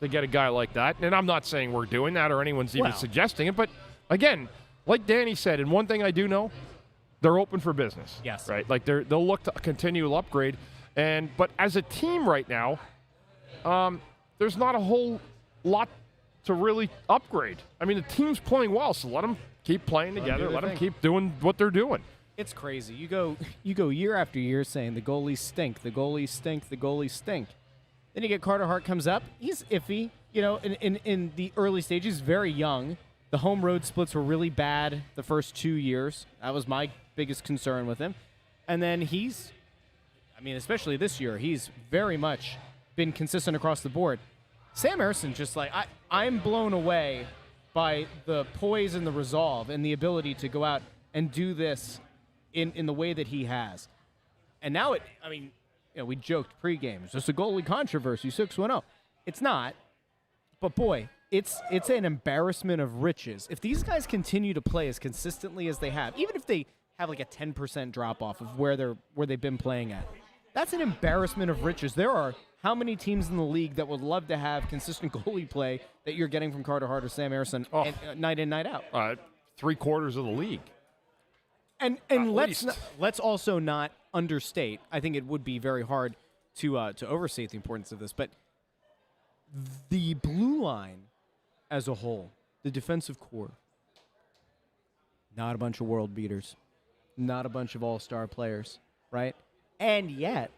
to get a guy like that. And I'm not saying we're doing that or anyone's even suggesting it. But again, like Danny said, and one thing I do know, they're open for business. Yes. Right. Like they'll look to continual upgrade. But as a team right now. There's not a whole lot to really upgrade. I mean, the team's playing well, so let them keep playing together. Let them keep doing what they're doing. It's crazy. You go year after year saying the goalies stink, the goalies stink, the goalies stink. Then you get Carter Hart comes up. He's iffy. You know, in the early stages, very young. The home road splits were really bad the first 2 years. That was my biggest concern with him. And then especially this year, he's very much been consistent across the board. Sam Ersson, just like, I'm blown away by the poise and the resolve and the ability to go out and do this in the way that he has. And now we joked pregame. It's just a goalie controversy, 6-1-0. It's not. But boy, it's an embarrassment of riches. If these guys continue to play as consistently as they have, even if they have like a 10% drop off of where they've been playing at, that's an embarrassment of riches. There are how many teams in the league that would love to have consistent goalie play that you're getting from Carter Hart or Sam Ersson night in, night out? 3/4 of the league. And let's also not understate. I think it would be very hard to overstate the importance of this, but the blue line as a whole, the defensive core, not a bunch of world beaters, not a bunch of all-star players, right? And yet,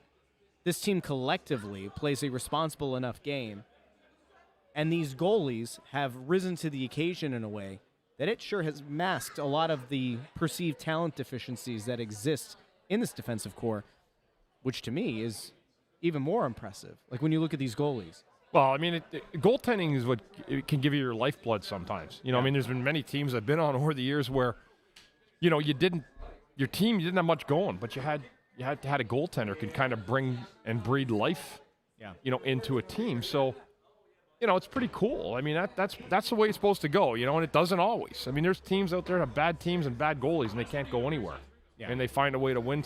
this team collectively plays a responsible enough game, and these goalies have risen to the occasion in a way that it sure has masked a lot of the perceived talent deficiencies that exist in this defensive core, which to me is even more impressive. Like when you look at these goalies. Well, I mean, goaltending is what it can give you your lifeblood sometimes. You know, I mean, there's been many teams I've been on over the years where, you know, you didn't have much going, but you had a goaltender could kind of bring and breathe life, you know, into a team. So, you know, it's pretty cool. I mean, that's the way it's supposed to go, you know, and it doesn't always. I mean, there's teams out there that have bad teams and bad goalies, and they can't go anywhere. Yeah. And they find a way to win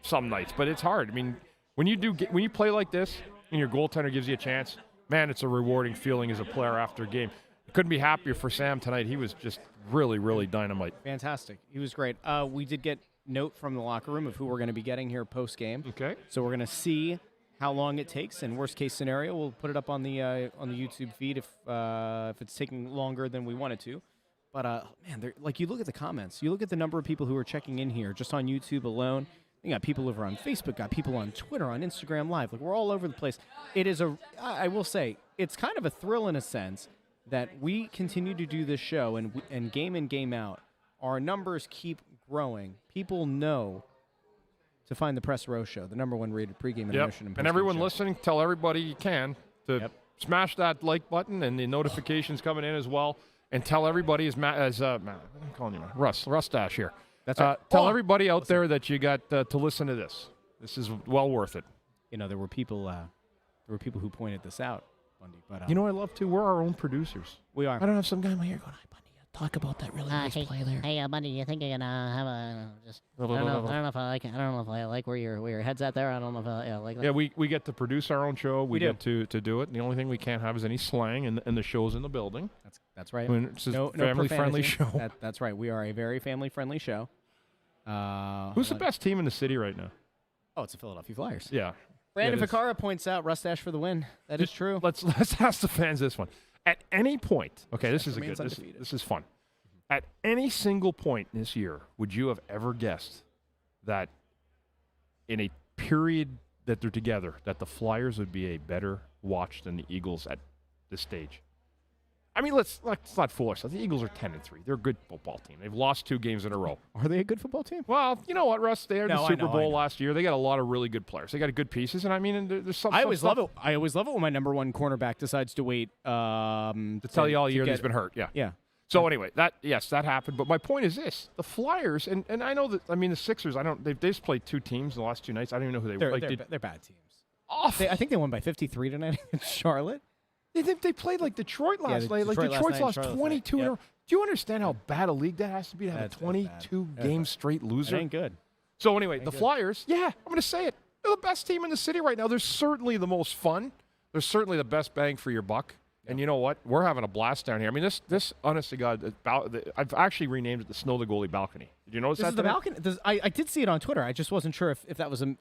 some nights, but it's hard. I mean, when you play like this and your goaltender gives you a chance, man, it's a rewarding feeling as a player after a game. Couldn't be happier for Sam tonight. He was just really, really dynamite. Fantastic. He was great. We did get note from the locker room of who we're going to be getting here post-game. Okay. So we're going to see how long it takes. And worst case scenario, we'll put it up on the YouTube feed if it's taking longer than we want it to. But, man, like you look at the comments. You look at the number of people who are checking in here just on YouTube alone. You got people over on Facebook, got people on Twitter, on Instagram Live. Like, we're all over the place. It is I will say, it's kind of a thrill in a sense that we continue to do this show and game in, game out. Our numbers keep growing. People know to find the Press Row Show, the #1 rated pregame intermission and everyone listening, tell everybody you can to smash that like button and the notifications coming in as well. And tell everybody, I'm calling you Russ Dash here. That's right. Tell everybody out there that you got to listen to this. This is well worth it. You know, there were people who pointed this out, Bundy. But you know, I love to. We're our own producers. We are. I don't have some guy in my ear going, "Hi, Bundy, talk about that really nice play there." Hey, Bundy, you think you're gonna have a just? I don't know if I like it. I don't know if I like where your head's at there. I don't know if I like that. Yeah, we get to produce our own show. We get to do it. And the only thing we can't have is any slang, and the show's in the building. That's right. I mean, it's a family-friendly show. That's right. We are a very family-friendly show. Who's the best team in the city right now? Oh, it's the Philadelphia Flyers. Yeah. Brandon Ficara points out Russ Dash for the win. That is true. Let's ask the fans this one. At any point, okay, this is this is fun. At any single point this year, would you have ever guessed that in a period that they're together, that the Flyers would be a better watch than the Eagles at this stage? I mean, let's not fool ourselves. The Eagles are 10-3. They're a good football team. They've lost 2 games in a row. Are they a good football team? Well, you know what, Russ? They had the Super Bowl last year. They got a lot of really good players. They got good pieces, and I mean, there's some. I always love it. I always love it when my #1 cornerback decides to wait. To tell you all year he's been hurt. Yeah. Yeah. So anyway, that happened. But my point is this: the Flyers, and I know that. I mean, the Sixers. They've just played 2 teams in the last 2 nights. I don't even know who they were. They're bad teams. Awful. I think they won by 53 tonight against Charlotte. They played like Detroit last night. Like Detroit's lost 22 in a row. Do you understand how bad a league that has to be to have a 22-game straight loser? It ain't good. So anyway, the Flyers, I'm going to say it. They're the best team in the city right now. They're certainly the most fun. They're certainly the best bang for your buck. And you know what? We're having a blast down here. I mean, this honest to God, I've actually renamed it the Snow the Goalie balcony. Did you notice This that? is the balcony. I did see it on Twitter. I just wasn't sure if that was a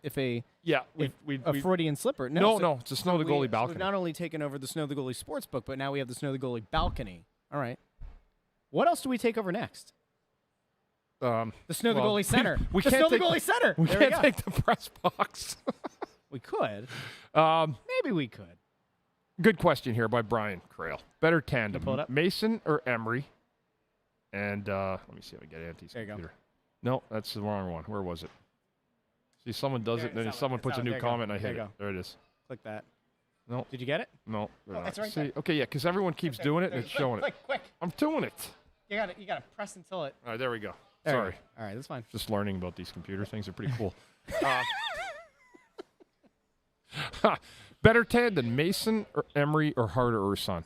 Freudian slipper. No, it's the Snow the Goalie So balcony. we've not only taken over the Snow the Goalie sportsbook, but now we have the Snow the Goalie balcony. All right. What else do we take over next? The Snow the Goalie Center. We the can't Snow the take Goalie Center. We There can't go. take the press box. We could. Maybe we could. Good question here by Brian Crail. Better tandem, pull it up? Mason or Emery? And let me see if I get Anti's There you go. computer. No, that's the wrong one. Where was it? See, someone does There, it, and then it's that someone one. puts a It's new that one. comment, and I There hit you it. go. There it is. Click that. No. Did you get it? No. they're not. it's right See, there. okay, yeah, because everyone keeps doing it, and it's showing it. Quick. I'm doing it. You got to press until it. All right, there we go. There you Sorry. go. All right, that's fine. Just learning about these computer things. They're pretty cool. Better tandem, Mason or Emery or Hart or Urson?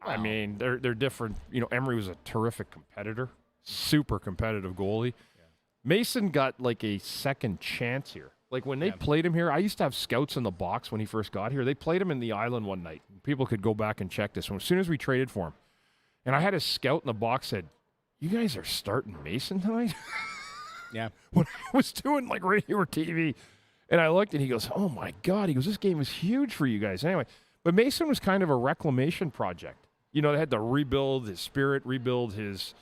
I mean, they're different. You know, Emery was a terrific competitor, super competitive goalie. Yeah. Mason got like a second chance here. Like when they played him here, I used to have scouts in the box when he first got here. They played him in the island one night. People could go back and check this one as soon as we traded for him. And I had a scout in the box said, "You guys are starting Mason tonight?" Yeah. When I was doing like radio or TV. And I looked and he goes, "Oh my God." He goes, "This game was huge for you guys." Anyway, but Mason was kind of a reclamation project. You know, they had to rebuild his spirit, rebuild his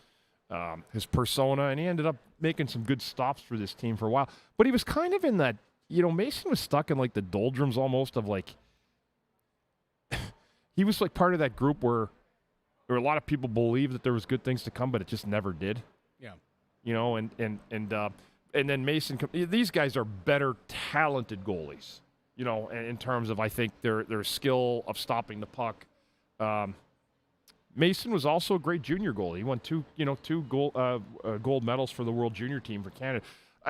persona, and he ended up making some good stops for this team for a while. But he was kind of in that, you know, Mason was stuck in like the doldrums almost of like, he was like part of that group where a lot of people believed that there was good things to come, but it just never did. Yeah. You know, and then Mason, these guys are better talented goalies, you know, in terms of, I think, their skill of stopping the puck. Mason was also a great junior goalie. He won two gold medals for the World Junior team for Canada.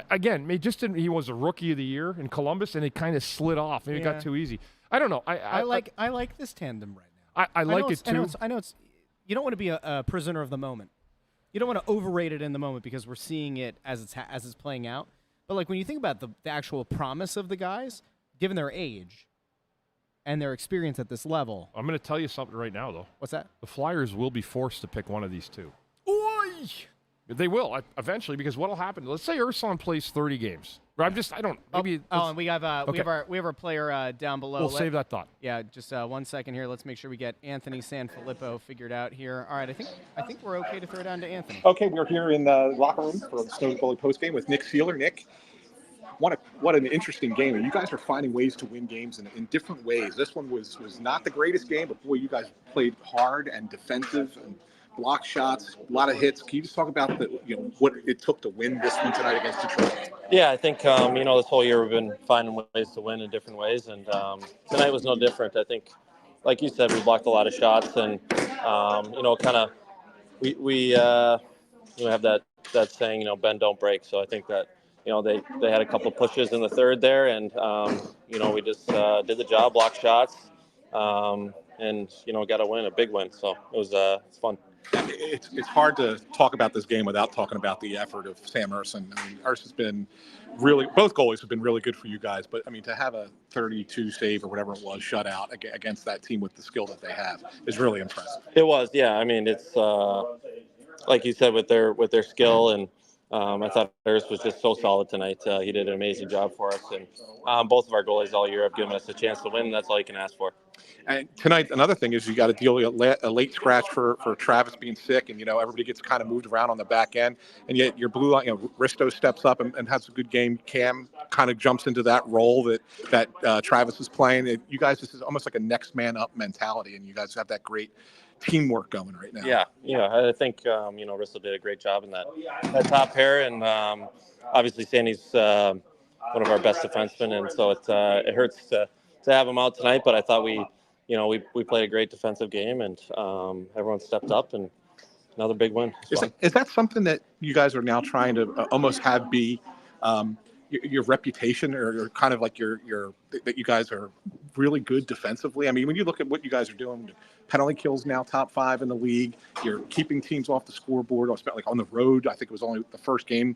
Again, he was a Rookie of the Year in Columbus, and it kind of slid off. Maybe it got too easy. I don't know. I like this tandem right now. I like it too. I know it's. You don't want to be a prisoner of the moment. You don't want to overrate it in the moment because we're seeing it as it's playing out. But like when you think about the actual promise of the guys, given their age and their experience at this level. I'm going to tell you something right now, though. What's that? The Flyers will be forced to pick one of these two. Oy! They will eventually, because what'll happen? Let's say Urson plays 30 games. Maybe. And we have our player down below. We'll save that thought. Yeah, just 1 second here. Let's make sure we get Anthony SanFilippo figured out here. All right, I think we're okay to throw down to Anthony. Okay, we're here in the locker room for the Snow Goalie postgame with Nick Sealer. Nick, what an interesting game. And you guys are finding ways to win games in different ways. This one was not the greatest game, but boy, you guys played hard and defensive and block shots, a lot of hits. Can you just talk about what it took to win this one tonight against Detroit? Yeah, I think this whole year we've been finding ways to win in different ways, and tonight was no different. I think, like you said, we blocked a lot of shots, and we have that saying, bend don't break. So I think that they had a couple pushes in the third there, and we just did the job, blocked shots, and got a win, a big win. So it's fun. It's hard to talk about this game without talking about the effort of Sam Urson. I mean, Urson's been both goalies have been really good for you guys, but I mean, to have a 32 save or whatever it was shutout against that team with the skill that they have is really impressive. It was, yeah. I mean, it's like you said, with their skill, and I thought Urs was just so solid tonight. He did an amazing job for us, and both of our goalies all year have given us a chance to win, and that's all you can ask for. And tonight, another thing is you got to deal with a late scratch for Travis being sick, and everybody gets kind of moved around on the back end, and yet your blue line, Risto steps up and has a good game. Cam kind of jumps into that role that Travis is playing. You guys, this is almost like a next man up mentality, and you guys have that great teamwork going right now. Yeah, I think Risto did a great job in that top pair, and obviously Sandy's one of our best defensemen, and so it hurts to have him out tonight, but I thought we played a great defensive game, and everyone stepped up, and another big win. Is that something that you guys are now trying to almost have be your reputation or kind of like your that you guys are really good defensively? I mean, when you look at what you guys are doing, penalty kills now top 5 in the league. You're keeping teams off the scoreboard. I spent like on the road. I think it was only the first game.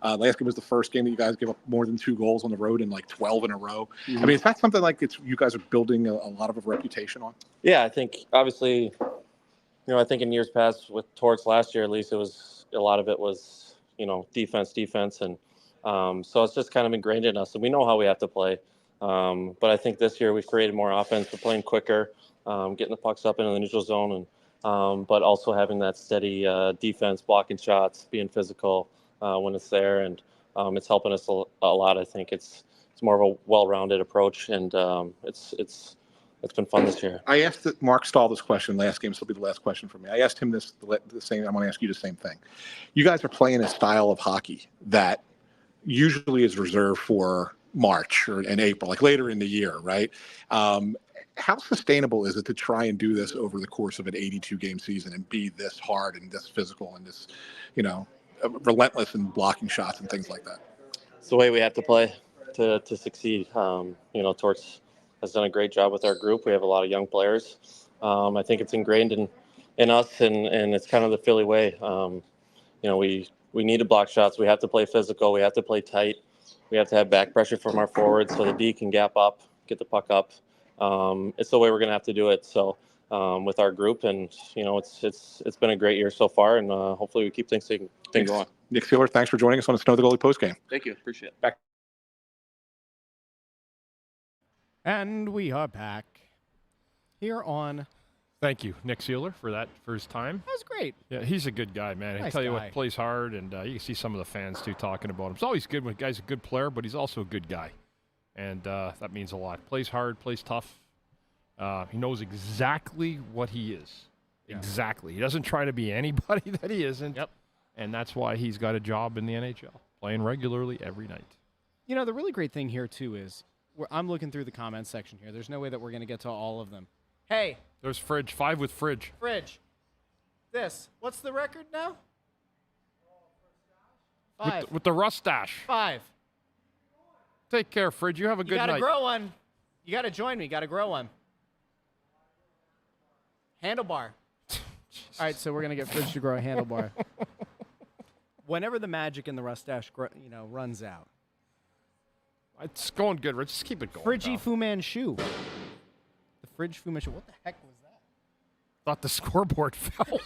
Last game was the first game that you guys give up more than 2 goals on the road in like 12 in a row. I mean, is that something like you guys are building a lot of a reputation on? Yeah, I think obviously, I think in years past with Torts last year, at least a lot of it was, defense, and so it's just kind of ingrained in us, and we know how we have to play. But I think this year we've created more offense. We're playing quicker, getting the pucks up into the neutral zone, and but also having that steady defense, blocking shots, being physical when it's there, and it's helping us a lot. I think it's more of a well-rounded approach, and it's been fun this year. I asked Mark Stahl this question last game, so it'll be the last question for me. I asked him the same. I'm going to ask you the same thing. You guys are playing a style of hockey that usually is reserved for March and April, like later in the year, right? How sustainable is it to try and do this over the course of an 82-game season and be this hard and this physical and this, relentless in blocking shots and things like that? It's the way we have to play to succeed. Torts has done a great job with our group. We have a lot of young players. I think it's ingrained in us, and it's kind of the Philly way. We need to block shots. We have to play physical. We have to play tight. We have to have back pressure from our forwards so the D can gap up, get the puck up. It's the way we're going to have to do it. So with our group, and it's been a great year so far, and hopefully we keep things going. Nick Seeler, thanks for joining us on the Snow the Goalie postgame. Thank you. Appreciate it. Back. And we are back here on. Thank you, Nick Seeler, for his time. That was great. Yeah, he's a good guy, man. I Nice tell you guy. what, plays hard, and you can see some of the fans, too, talking about him. It's always good when a guy's a good player, but he's also a good guy, and that means a lot. Plays hard, plays tough. He knows exactly what he is. Yeah. Exactly. He doesn't try to be anybody that he isn't. Yep. And that's why he's got a job in the NHL, playing regularly every night. The really great thing here, too, is I'm looking through the comments section here. There's no way that we're going to get to all of them. Hey. There's Fridge, 5 with Fridge. Fridge. What's the record now? 5. With the Russ stash. 5. Take care, Fridge. You have a good You night. got to grow one. You got to join me. Got to grow one. Handlebar. All right, so we're going to get Fridge to grow a handlebar. Whenever the magic in the Russ stash, runs out. It's going good, Rich. Just keep it going. Fridgy Fu Manchu. The Fridge Fu Manchu. What the heck was that? Thought the scoreboard fell.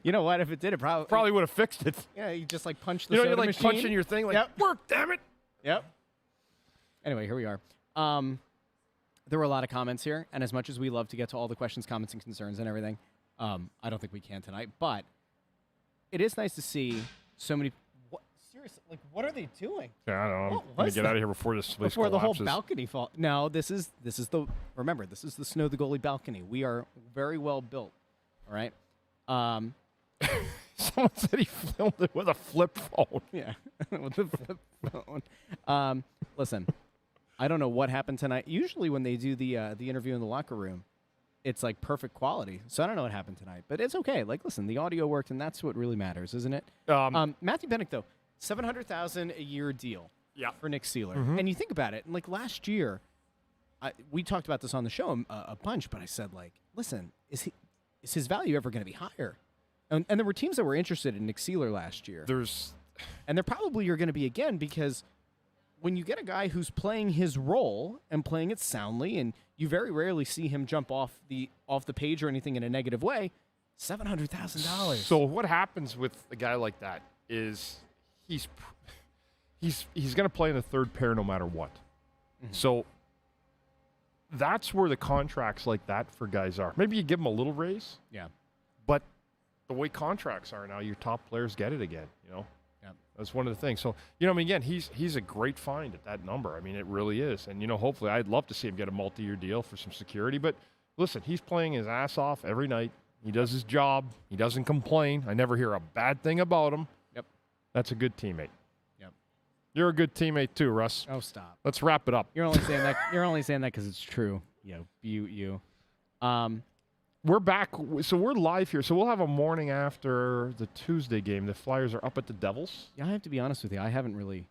You know what? If it did, it probably would have fixed it. Yeah, you just punch the you're soda like machine. punching your thing, like, Yep. work, damn it. Yep. Anyway, here we are. There were a lot of comments here, and as much as we love to get to all the questions, comments, and concerns and everything, I don't think we can tonight. But it is nice to see so many. Seriously, what are they doing? Yeah, I don't know. What I'm gonna was get that? out of here before this place Before the whole collapses. balcony fall. No, this is the. Remember, this is the Snow the Goalie balcony. We are very well built. All right. Someone said he filmed it with a flip phone. Yeah, with the flip phone. Listen, I don't know what happened tonight. Usually when they do the interview in the locker room, it's like perfect quality. So I don't know what happened tonight, but it's okay. Like, listen, the audio worked, and that's what really matters, isn't it? Matthew Bennick, though, $700,000 a year deal. Yeah. For Nick Seeler, and you think about it, and like last year, we talked about this on the show a bunch, but I said, like, listen, is his value ever going to be higher? And there were teams that were interested in Nick Seeler last year. And there probably are going to be again, because when you get a guy who's playing his role and playing it soundly, and you very rarely see him jump off the page or anything in a negative way, $700,000. So what happens with a guy like that is he's going to play in the third pair no matter what. Mm-hmm. So that's where the contracts like that for guys are. Maybe you give them a little raise. Yeah. But the way contracts are now, your top players get it again, Yeah. That's one of the things. So, again, he's a great find at that number. I mean, it really is. And, hopefully I'd love to see him get a multi-year deal for some security. But listen, he's playing his ass off every night. He does his job. He doesn't complain. I never hear a bad thing about him. Yep. That's a good teammate. Yep. You're a good teammate too, Russ. Oh, stop. Let's wrap it up. You're only saying that. You're only saying that because it's true. You. We're back. So we're live here. So we'll have a morning after the Tuesday game. The Flyers are up at the Devils. Yeah, I have to be honest with you. I haven't really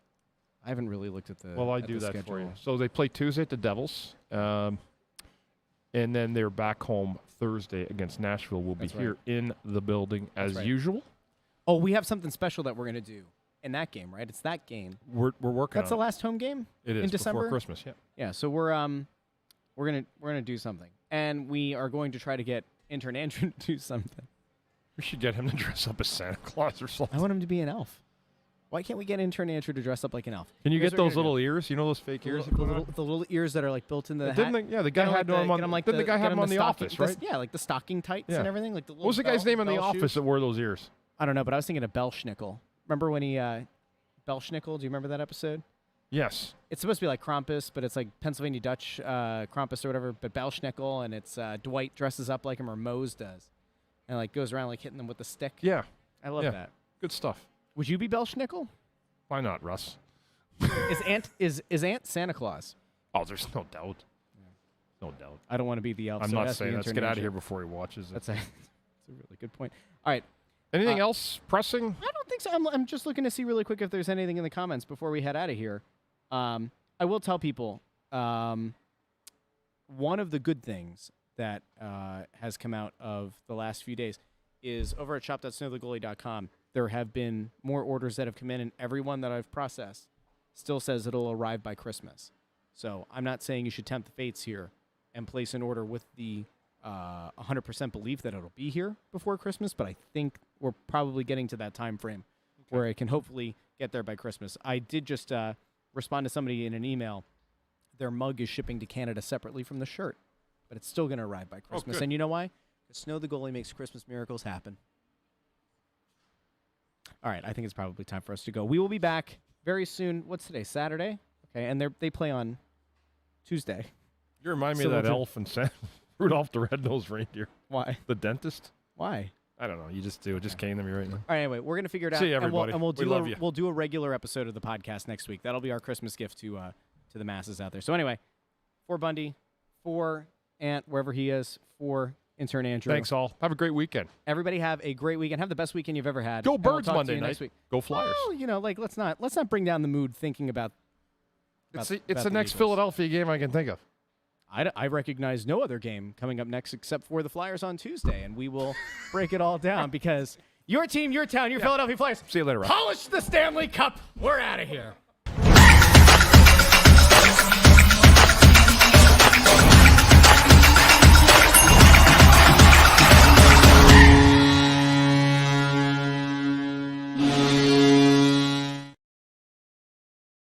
I haven't really looked at the. Well, I at do the that schedule. for you. So they play Tuesday at the Devils, and then they're back home Thursday against Nashville. We'll be That's here in the building as right. usual. Oh, we have something special that we're gonna do in that game, right? It's that game. We're working. That's the on it. last home game. It is in December. before Christmas. Yeah. Yeah. So we're gonna do something, and we are going to try to get intern Andrew to do something. We should get him to dress up as Santa Claus or something. I want him to be an elf. Why can't we get intern Andrew to dress up like an elf? Can you Here's get what we're those gonna little do. ears? You know those fake ears? The little ears that are like built into the hat? Didn't the guy had them on. Didn't the guy have them on The Office, right? Yeah, like the stocking tights Yeah. and everything. Like the What was the guy's name in The Office that wore those ears? I don't know, but I was thinking of Belschnickel. Remember when he Belschnickel? Do you remember that episode? Yes. It's supposed to be like Krampus, but it's like Pennsylvania Dutch Krampus or whatever. But Belschnickel, and it's Dwight dresses up like him, or Mose does, and like goes around like hitting them with the stick. Yeah. I love Yeah. that. Good stuff. Would you be Belschnickel? Why not, Russ? Is Aunt Santa Claus? Oh, there's no doubt. No doubt. I don't want to be the elf. I'm so it not has to be saying that. Let's intern get out of Andrew. here before he watches it. That's a really good point. All right. Anything else pressing? I don't think so. I'm just looking to see really quick if there's anything in the comments before we head out of here. I will tell people one of the good things that has come out of the last few days is over at shop.snowthegoalie.com. There have been more orders that have come in, and everyone that I've processed still says it'll arrive by Christmas. So I'm not saying you should tempt the fates here and place an order with the 100% belief that it'll be here before Christmas, but I think we're probably getting to that time frame where it can hopefully get there by Christmas. I did just respond to somebody in an email. Their mug is shipping to Canada separately from the shirt, but it's still going to arrive by Christmas. good. And you know why? Because Snow the Goalie makes Christmas miracles happen. All right, I think it's probably time for us to go. We will be back very soon. What's today? Saturday? Okay, and they play on Tuesday. You remind me So of that we'll do- elf and Rudolph the Red-Nosed Reindeer. Why? The dentist? Why? I don't know. You just do. It just came to me right now. All right, anyway, we're going to figure it out. See you, and everybody. we'll We do love you. We'll do a regular episode of the podcast next week. That'll be our Christmas gift to the masses out there. So anyway, for Bundy, for Ant, wherever he is, for intern Andrew. Thanks, all. Have a great weekend. Everybody have a great weekend. Have the best weekend you've ever had. Go And we'll Birds talk to Monday you night. next week. Go Flyers. Well, you know, like let's not bring down the mood thinking about It's about the the next Eagles. Philadelphia game I can think of. I recognize no other game coming up next except for the Flyers on Tuesday, and we will break it all down because your team, your town, your Philadelphia Flyers. See you later, Rob. Polish the Stanley Cup. We're out of here.